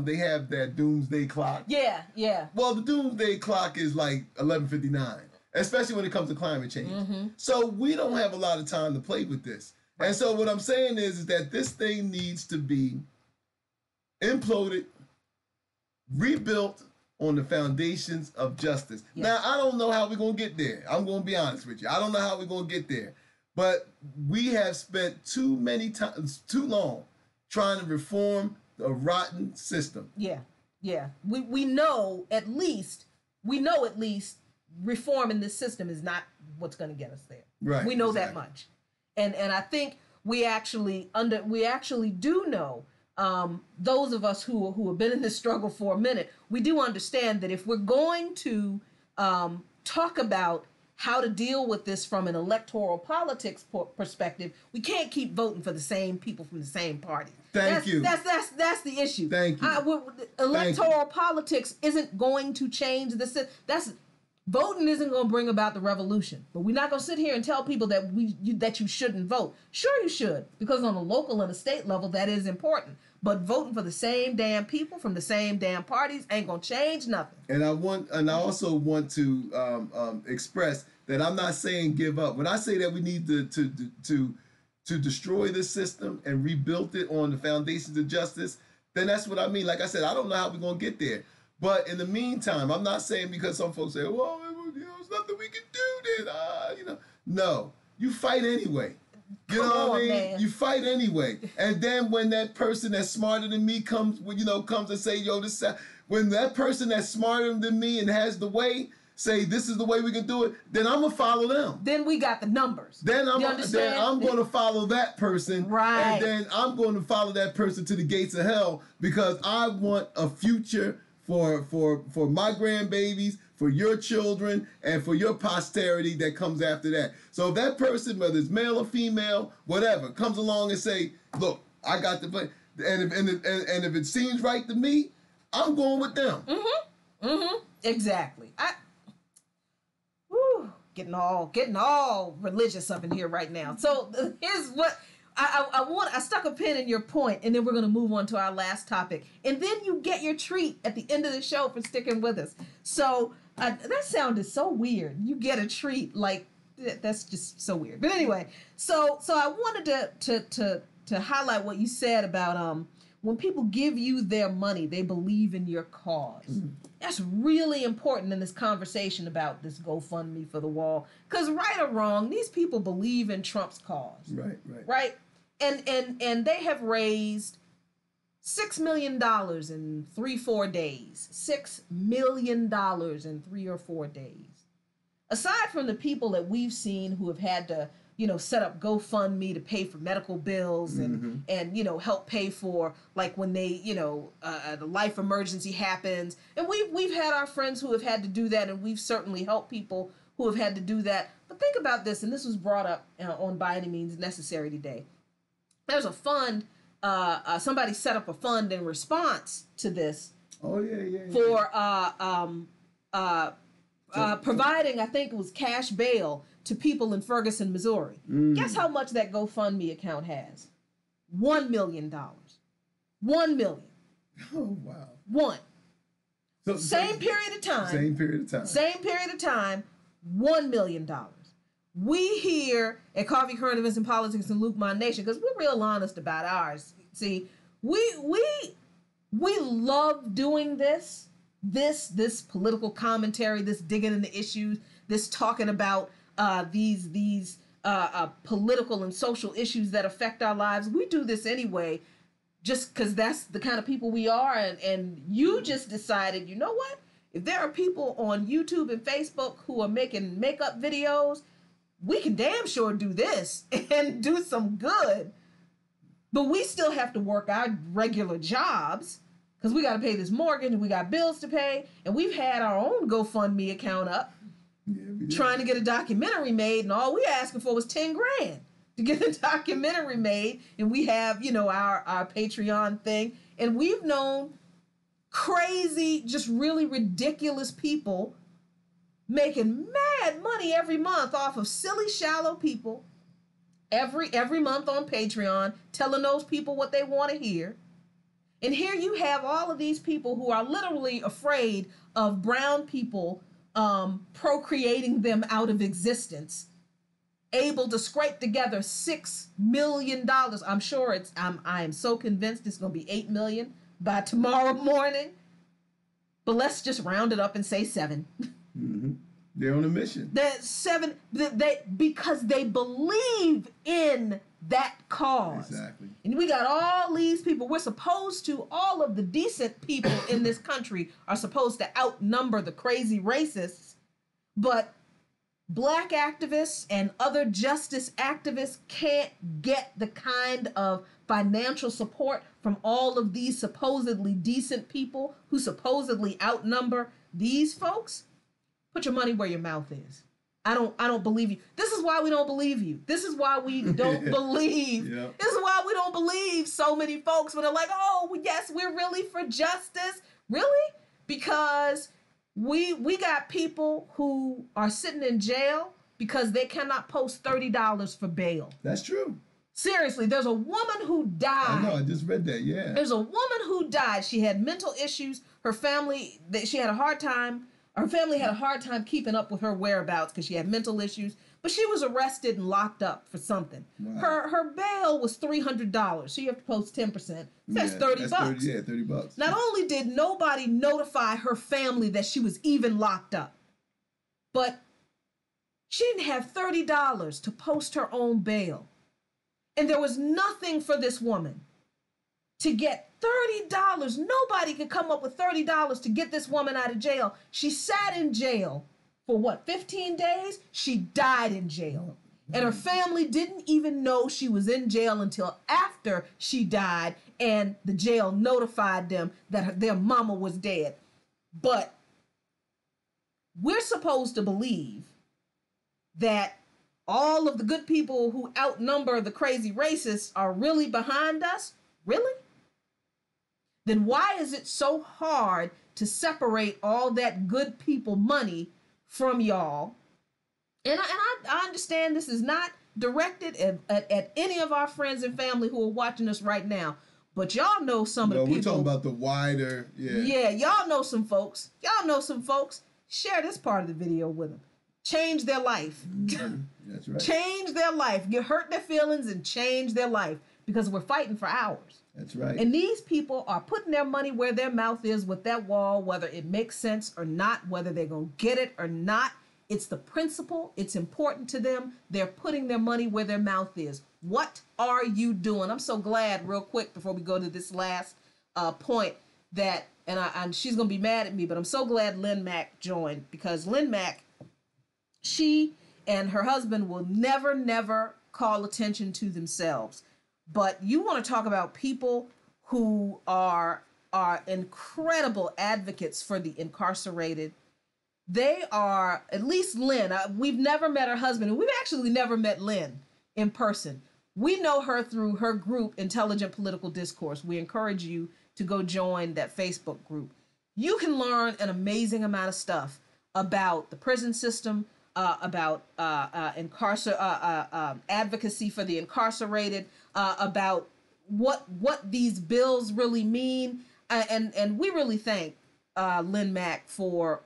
they have that doomsday clock? Yeah. Well, the doomsday clock is like 11:59, especially when it comes to climate change. So we don't have a lot of time to play with this. Right. And so what I'm saying is that this thing needs to be imploded, rebuilt on the foundations of justice. Yes. Now, I don't know how we're going to get there. I'm going to be honest with you. I don't know how we're going to get there. But we have spent too long trying to reform a rotten system. Yeah. We know at least reforming this system is not what's going to get us there. Right. We know that much. And I think we actually do know, those of us who have been in this struggle for a minute, we do understand that if we're going to talk about how to deal with this from an electoral politics perspective, we can't keep voting for the same people from the same party. Thank you. That's the issue. Thank you. Electoral politics isn't going to change voting isn't going to bring about the revolution. But we're not going to sit here and tell people that that you shouldn't vote. Sure you should, because on a local and a state level that is important. But voting for the same damn people from the same damn parties ain't going to change nothing. And I also want to express that I'm not saying give up. When I say that we need to destroy this system and rebuild it on the foundations of justice, then that's what I mean. Like I said, I don't know how we're going to get there. But in the meantime, I'm not saying because some folks say, well, there's nothing we can do then, No, you fight anyway. You know what I mean? Man. You fight anyway. And then when that person that's smarter than me comes and say, when that person that's smarter than me and has the way, say this is the way we can do it, then I'm going to follow them. Then we got the numbers. Then I'm going to follow that person. Right. And then I'm going to follow that person to the gates of hell because I want a future for my grandbabies, for your children, and for your posterity that comes after that. So if that person, whether it's male or female, whatever, comes along and say, look, I got the play, and if it seems right to me, I'm going with them. Exactly. Getting all religious up in here right now. So here's what I stuck a pin in your point, and then we're going to move on to our last topic. And then you get your treat at the end of the show for sticking with us. So that sounded so weird. You get a treat, like that's just so weird. But anyway, so I wanted to highlight what you said about when people give you their money, they believe in your cause. Mm. That's really important in this conversation about this GoFundMe for the wall. Because right or wrong, these people believe in Trump's cause. Right? And they have raised $6 million in 3-4 days. $6 million in 3 or 4 days. Aside from the people that we've seen who have had to, set up GoFundMe to pay for medical bills and help pay for, like, when they, the life emergency happens. And we've had our friends who have had to do that, and we've certainly helped people who have had to do that. But think about this, and this was brought up on By Any Means Necessary today. There's a fund, somebody set up a fund in response to this. Oh, yeah. For providing, I think it was cash bail to people in Ferguson, Missouri. Mm. Guess how much that GoFundMe account has? $1 million. $1 million. Oh, wow. One. So Same period of time, $1 million. We here at Coffee, Current Events, and Politics and Luqman Nation, because we're real honest about ours. See, we love doing this political commentary, this digging into issues, this talking about these political and social issues that affect our lives. We do this anyway, just because that's the kind of people we are. And you just decided, you know what? If there are people on YouTube and Facebook who are making makeup videos, we can damn sure do this and do some good. But we still have to work our regular jobs because we got to pay this mortgage and we got bills to pay. And we've had our own GoFundMe account up trying to get a documentary made. And all we asking for was $10,000 to get a documentary made. And we have, our Patreon thing. And we've known crazy, just really ridiculous people making mad money every month off of silly, shallow people every month on Patreon, telling those people what they want to hear. And here you have all of these people who are literally afraid of brown people procreating them out of existence, able to scrape together $6 million. I'm sure I am so convinced it's going to be $8 million by tomorrow morning. But let's just round it up and say 7. Mm-hmm. They're on a mission. That 7, because they believe in that cause. Exactly. And we got all these people. All of the decent people in this country are supposed to outnumber the crazy racists. But black activists and other justice activists can't get the kind of financial support from all of these supposedly decent people who supposedly outnumber these folks. Put your money where your mouth is. I don't believe you. This is why we don't believe you. This is why we don't believe. Yep. This is why we don't believe so many folks when they're like, oh, yes, we're really for justice. Really? Because we got people who are sitting in jail because they cannot post $30 for bail. That's true. Seriously, there's a woman who died. I know, I just read that, yeah. There's a woman who died. She had mental issues. Her family, she had a hard time. Her family had a hard time keeping up with her whereabouts because she had mental issues. But she was arrested and locked up for something. Wow. Her bail was $300. So you have to post 10%. That's $30 bucks. $30. Not only did nobody notify her family that she was even locked up, but she didn't have $30 to post her own bail. And there was nothing for this woman to get $30. Nobody could come up with $30 to get this woman out of jail. She sat in jail for what, 15 days? She died in jail. And her family didn't even know she was in jail until after she died, and the jail notified them that their mama was dead. But we're supposed to believe that all of the good people who outnumber the crazy racists are really behind us? Really? Then why is it so hard to separate all that good people money from y'all? And I understand this is not directed at any of our friends and family who are watching us right now. But y'all know some of the people. We're talking about the wider, Yeah, y'all know some folks. Share this part of the video with them. Change their life. That's right. Change their life. You hurt their feelings and change their life because we're fighting for ours. That's right. And these people are putting their money where their mouth is with that wall, whether it makes sense or not, whether they're going to get it or not. It's the principle. It's important to them. They're putting their money where their mouth is. What are you doing? I'm so glad, real quick, before we go to this last point, that, and she's going to be mad at me, but I'm so glad Lynn Mack joined, because Lynn Mack, she and her husband will never call attention to themselves. But you want to talk about people who are incredible advocates for the incarcerated. They are, at least Lynn, we've never met her husband, and we've actually never met Lynn in person. We know her through her group, Intelligent Political Discourse. We encourage you to go join that Facebook group. You can learn an amazing amount of stuff about the prison system, about advocacy for the incarcerated, about what these bills really mean, and we really thank Lynn Mack for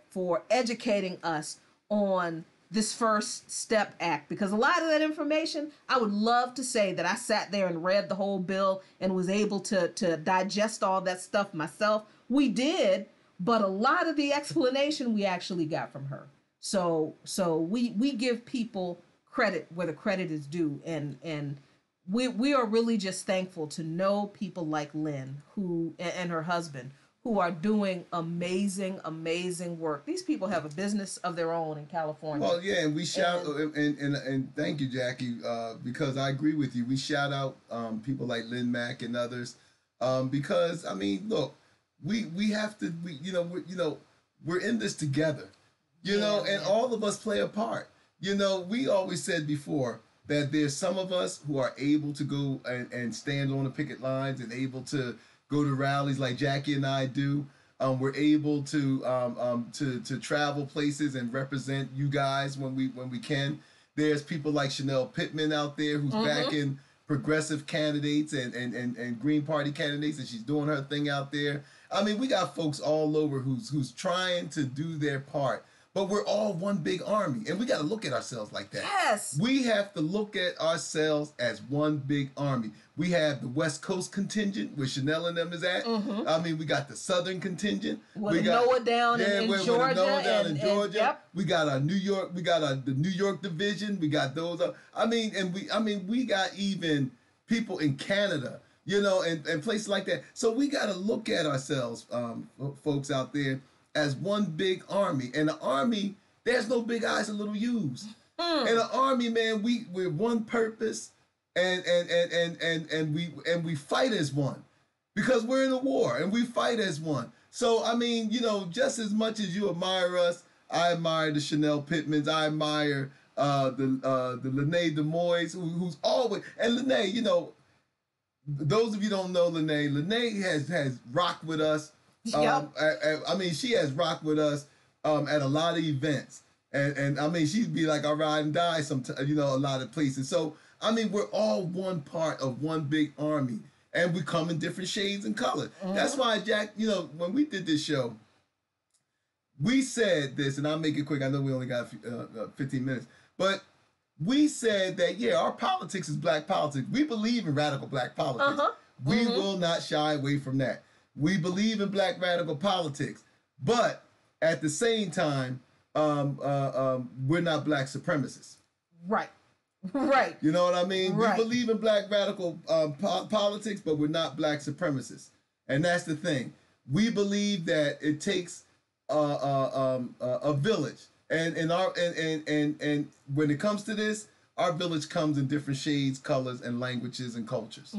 educating us on this First Step Act, because a lot of that information, I would love to say that I sat there and read the whole bill and was able to digest all that stuff myself. We did, but a lot of the explanation we actually got from her. So we give people credit where the credit is due, and we are really just thankful to know people like Lynn who and her husband who are doing amazing work. These people have a business of their own in California. Well, yeah, and we shout and thank you, Jackie, because I agree with you. We shout out people like Lynn Mack and others, because I mean, look, we have to, we're in this together. And all of us play a part. We always said before that there's some of us who are able to go and stand on the picket lines and able to go to rallies like Jackie and I do. We're able to travel places and represent you guys when we can. There's people like Chanel Pittman out there who's backing progressive candidates and Green Party candidates, and she's doing her thing out there. I mean, we got folks all over who's trying to do their part. But we're all one big army, and we got to look at ourselves like that. Yes. We have to look at ourselves as one big army. We have the West Coast contingent, where Chanel and them is at. I mean, we got the Southern contingent. We got Noah down in Georgia. Yep. We got our New York. We got the New York division. We got those. We got even people in Canada. And places like that. So we got to look at ourselves, folks out there, as one big army. And the army, there's no big I's and little U's. And the army, man, we're one purpose, and we fight as one, because we're in a war and we fight as one. So I mean, just as much as you admire us, I admire the Chanel Pittmans. I admire the Lene Demois, who's always, and Lene, you know, those of you don't know Lene has rocked with us. Yep. I mean, she has rocked with us at a lot of events. And I mean, she'd be like, I ride and die sometimes, you know, a lot of places. So, I mean, we're all one part of one big army. And we come in different shades and colors. That's why, Jack, you know, when we did this show, we said this, and I'll make it quick. I know we only got 15 minutes. But we said that, yeah, our politics is black politics. We believe in radical black politics. We will not shy away from that. We believe in black radical politics. But at the same time, we're not black supremacists. Right. Right. You know what I mean? Right. We believe in black radical politics, but we're not black supremacists. And that's the thing. We believe that it takes a village. And when it comes to this, our village comes in different shades, colors, and languages and cultures.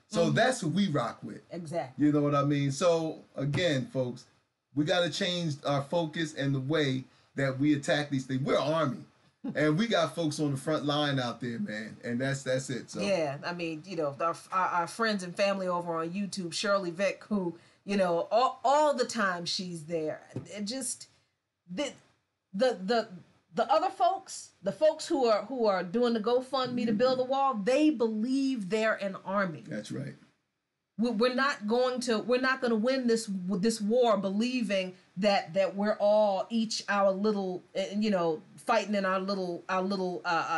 So that's who we rock with. Exactly. You know what I mean? So again, folks, we got to change our focus and the way that we attack these things. We're Army. And we got folks on the front line out there, man. And that's it. So yeah, I mean, you know, our friends and family over on YouTube, Shirley Vick, who, you know, all the time she's there. It just the other folks, the folks who are doing the GoFundMe to build the wall, they believe they're an army. That's right. We're not going to win this war believing that we're all each our little, you know, fighting in our little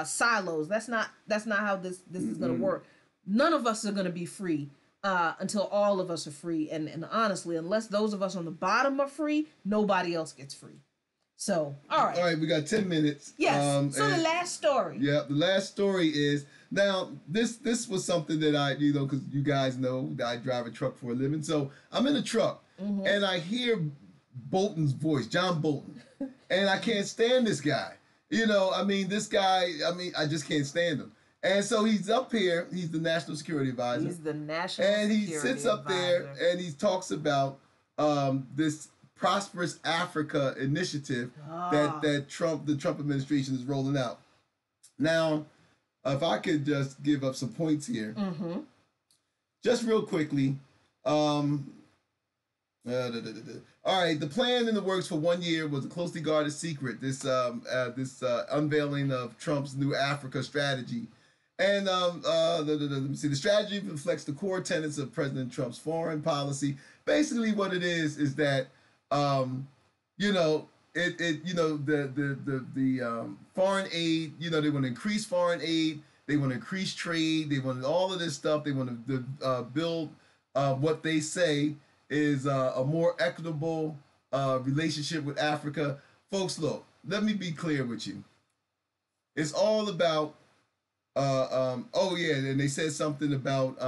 silos. That's not how this is going to work. None of us are going to be free until all of us are free. And honestly, unless those of us on the bottom are free, nobody else gets free. So, all right, we got 10 minutes. Yes. So the last story. Yeah, the last story is, now this was something that I, you know, because you guys know that I drive a truck for a living. So I'm in a truck and I hear Bolton's voice, John Bolton, and I can't stand this guy. You know, I mean, this guy, I mean, I just can't stand him. And so he's up here. He's the National Security Advisor. He's the National and Security he sits up there and he talks about this Prosperous Africa initiative that the Trump administration is rolling out. Now, if I could just give up some points here, just real quickly. All right, the plan in the works for 1 year was a closely guarded secret. This unveiling of Trump's new Africa strategy. And let me see. The strategy reflects the core tenets of President Trump's foreign policy. Basically, what it is that you know, the foreign aid, you know, they want to increase foreign aid, they want to increase trade, they want all of this stuff, they want to build what they say is a more equitable relationship with Africa. Folks, look, let me be clear with you. It's all about and they said something about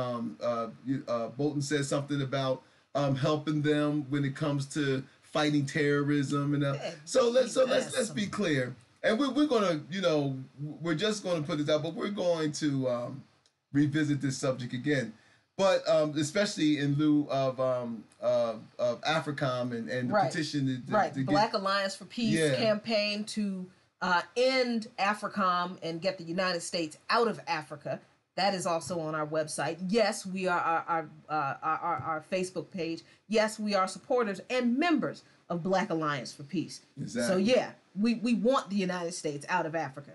Bolton said something about helping them when it comes to fighting terrorism and so let's be clear. And we're gonna, you know, we're just gonna put this out, but we're going to revisit this subject again. But especially in lieu of AFRICOM and the petition to Black Alliance for Peace campaign to end AFRICOM and get the United States out of Africa. That is also on our website. Yes, we are our Facebook page. Yes, we are supporters and members of Black Alliance for Peace. Exactly. So yeah, we want the United States out of Africa.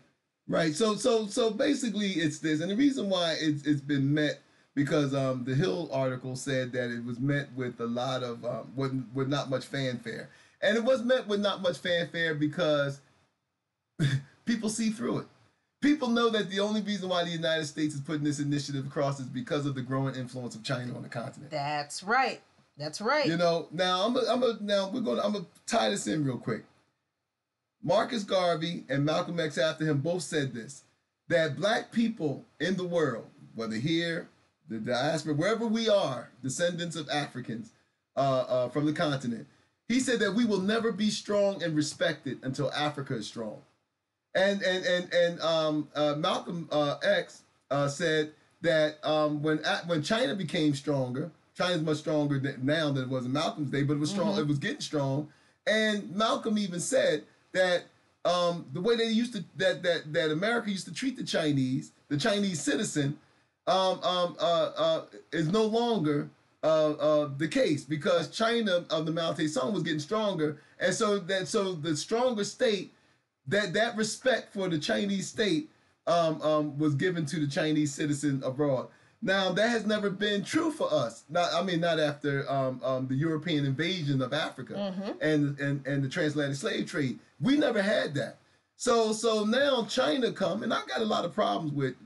Right. So basically it's this, and the reason why it's been met because the Hill article said that it was met with a lot of with not much fanfare, and it was met with not much fanfare because people see through it. People know that the only reason why the United States is putting this initiative across is because of the growing influence of China on the continent. That's right. That's right. You know, now I'm gonna tie this in real quick. Marcus Garvey and Malcolm X after him both said this, that black people in the world, whether here, the diaspora, wherever we are, descendants of Africans from the continent, he said that we will never be strong and respected until Africa is strong. And Malcolm X said that when China became stronger, China's much stronger now than it was in Malcolm's day, but it was strong. It was getting strong. And Malcolm even said that the way they used to that America used to treat the Chinese citizen, is no longer the case, because China of the Mao Zedong was getting stronger, and so the stronger state, that respect for the Chinese state was given to the Chinese citizen abroad. Now that has never been true for us. Not after the European invasion of Africa and the transatlantic slave trade. We never had that. So now China come, and I got a lot of problems with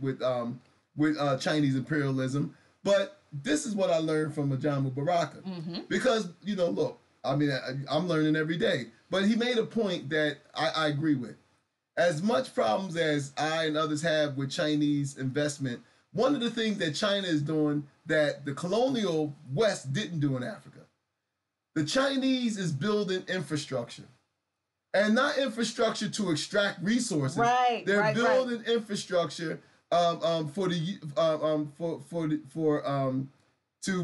Chinese imperialism, but this is what I learned from Ajamu Baraka, because look, I'm learning every day, but he made a point that I agree with. As much problems as I and others have with Chinese investment, one of the things that China is doing that the colonial West didn't do in Africa, the Chinese is building infrastructure, and not infrastructure to extract resources. Right. They're building infrastructure to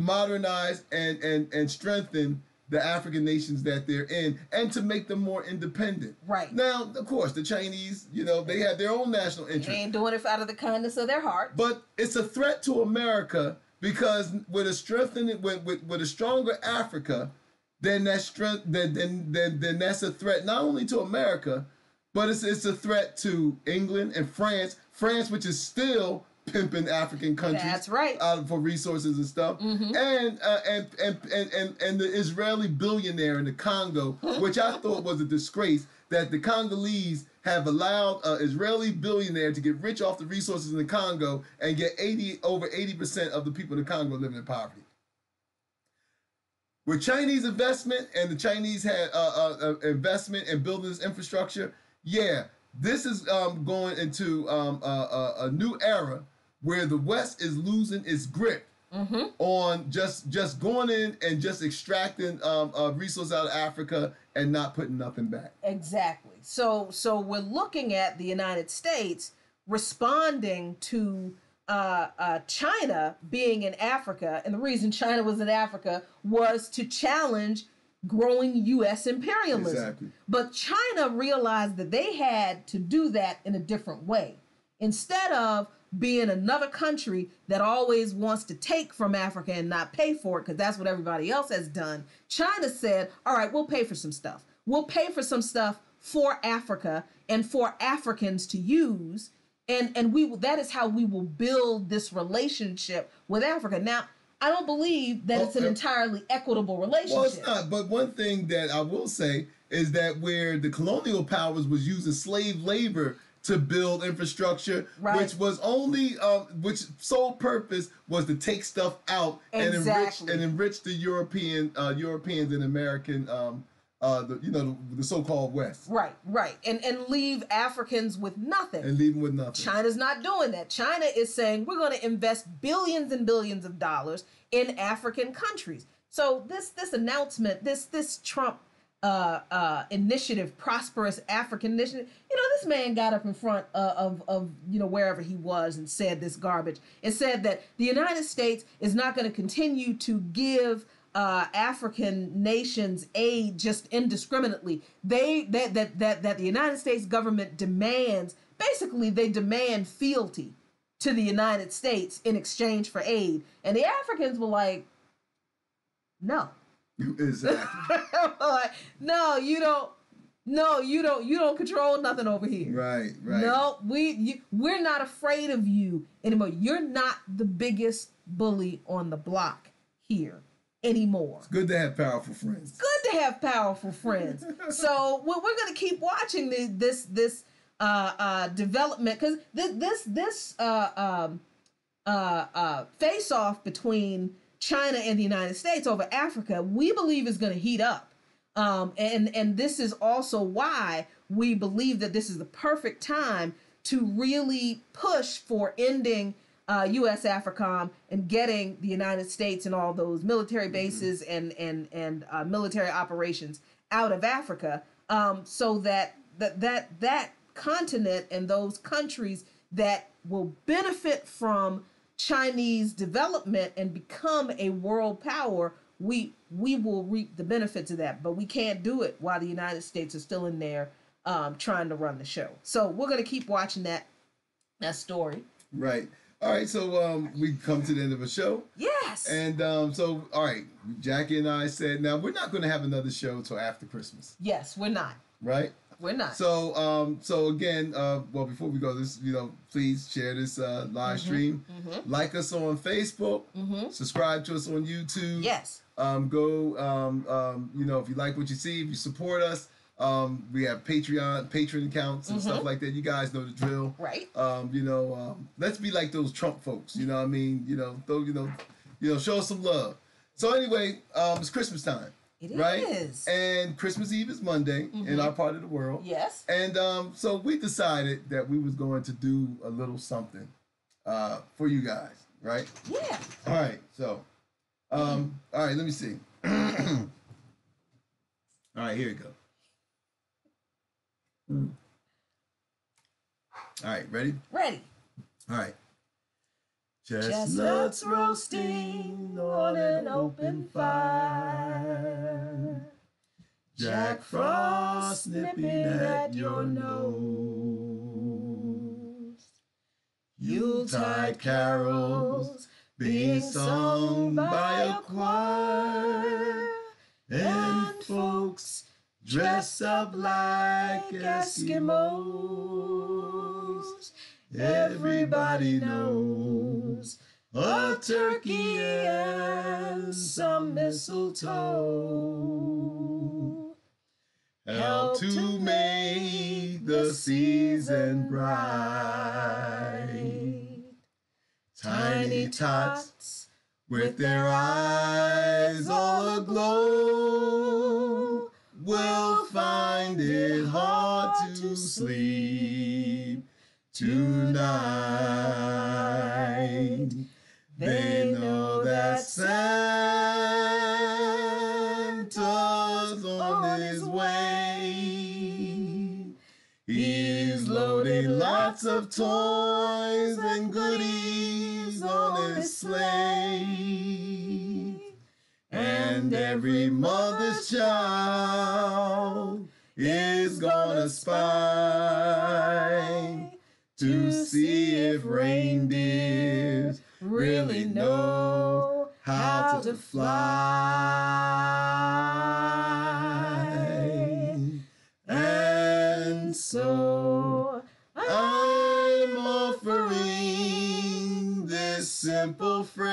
modernize and strengthen the African nations that they're in, and to make them more independent. Right. Now, of course, the Chinese, they have their own national interest. They ain't doing it out of the kindness of their heart. But it's a threat to America, because with a stronger Africa, then that's a threat not only to America, but it's a threat to England and France, which is still pimping African countries. That's right. For resources and stuff, and the Israeli billionaire in the Congo, which I thought was a disgrace that the Congolese have allowed an Israeli billionaire to get rich off the resources in the Congo and get over 80% of the people in the Congo living in poverty. With Chinese investment, and the Chinese had investment in building this infrastructure, this is going into a new era where the West is losing its grip on just going in and just extracting resources out of Africa and not putting nothing back. Exactly. So we're looking at the United States responding to China being in Africa, and the reason China was in Africa was to challenge growing U.S. imperialism. Exactly. But China realized that they had to do that in a different way. Instead of being another country that always wants to take from Africa and not pay for it, because that's what everybody else has done, China said, all right, we'll pay for some stuff. We'll pay for some stuff for Africa and for Africans to use, and that is how we will build this relationship with Africa. Now, I don't believe that it's an entirely equitable relationship. Well, it's not. But one thing that I will say is that where the colonial powers was using slave labor to build infrastructure, which was only, which sole purpose was to take stuff out and enrich the Europeans and American, the so-called West. Right. And leave Africans with nothing. China's not doing that. China is saying we're going to invest billions and billions of dollars in African countries. So this announcement, this Trump initiative, prosperous African initiative, this man got up in front of wherever he was and said this garbage. It said that the United States is not going to continue to give African nations aid just indiscriminately. That the United States government demands, basically they demand fealty to the United States in exchange for aid. And the Africans were like, no. Exactly. Like, no, you don't. No, you don't control nothing over here. Right. No, we're not afraid of you anymore. You're not the biggest bully on the block here anymore. It's good to have powerful friends. So we're going to keep watching this development, because this face off between China and the United States over Africa, we believe is going to heat up. And this is also why we believe that this is the perfect time to really push for ending U.S. AFRICOM and getting the United States and all those military bases and military operations out of Africa, so that continent and those countries that will benefit from Chinese development and become a world power, we will reap the benefits of that. But we can't do it while the United States is still in there trying to run the show. So we're going to keep watching that story. Right. All right, so we come to the end of the show. Yes. And so, all right, Jackie and I said, now we're not going to have another show till after Christmas. Yes, we're not. Right? We're not. So, so again, well, before we go, this, please share this live stream. Like us on Facebook. Subscribe to us on YouTube. Yes. Go, if you like what you see, if you support us, we have Patreon accounts and stuff like that. You guys know the drill. Right. Let's be like those Trump folks. You know what I mean? Show us some love. So anyway, it's Christmas time. It right? is. And Christmas Eve is Monday in our part of the world. Yes. And so we decided that we was going to do a little something for you guys, right? Yeah. All right. So, all right, let me see. All right, here we go. All right, ready? Ready. All right. Chestnuts roasting on an open fire. Jack Frost nipping at your nose. Yuletide carols being sung by a choir. And folks dress up like Eskimos. Everybody knows a turkey and some mistletoe help to make the season bright. Tiny tots with their eyes all aglow will find it hard to sleep tonight. They know that Santa's on his way. He's loading lots of toys and goodies on his sleigh. And every mother's child is gonna spy to see if reindeers really know how to fly. And so I'm offering this simple phrase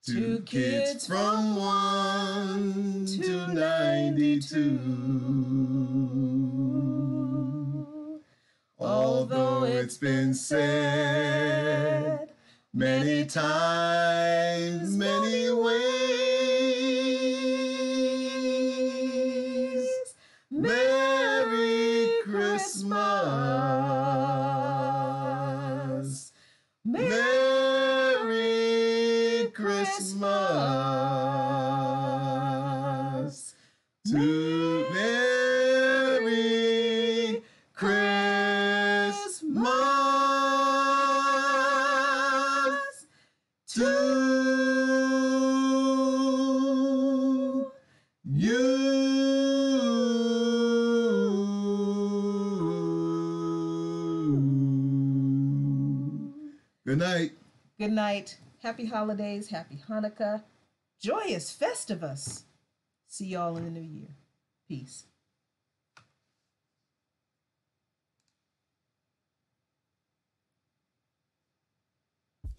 to kids from 1 to 92. Although it's been said many times, many ways, Merry Christmas. Merry Christmas to Merry Christmas to you. Good night. Good night. Happy holidays. Happy Hanukkah. Joyous Festivus. See y'all in the new year. Peace.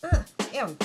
There we go.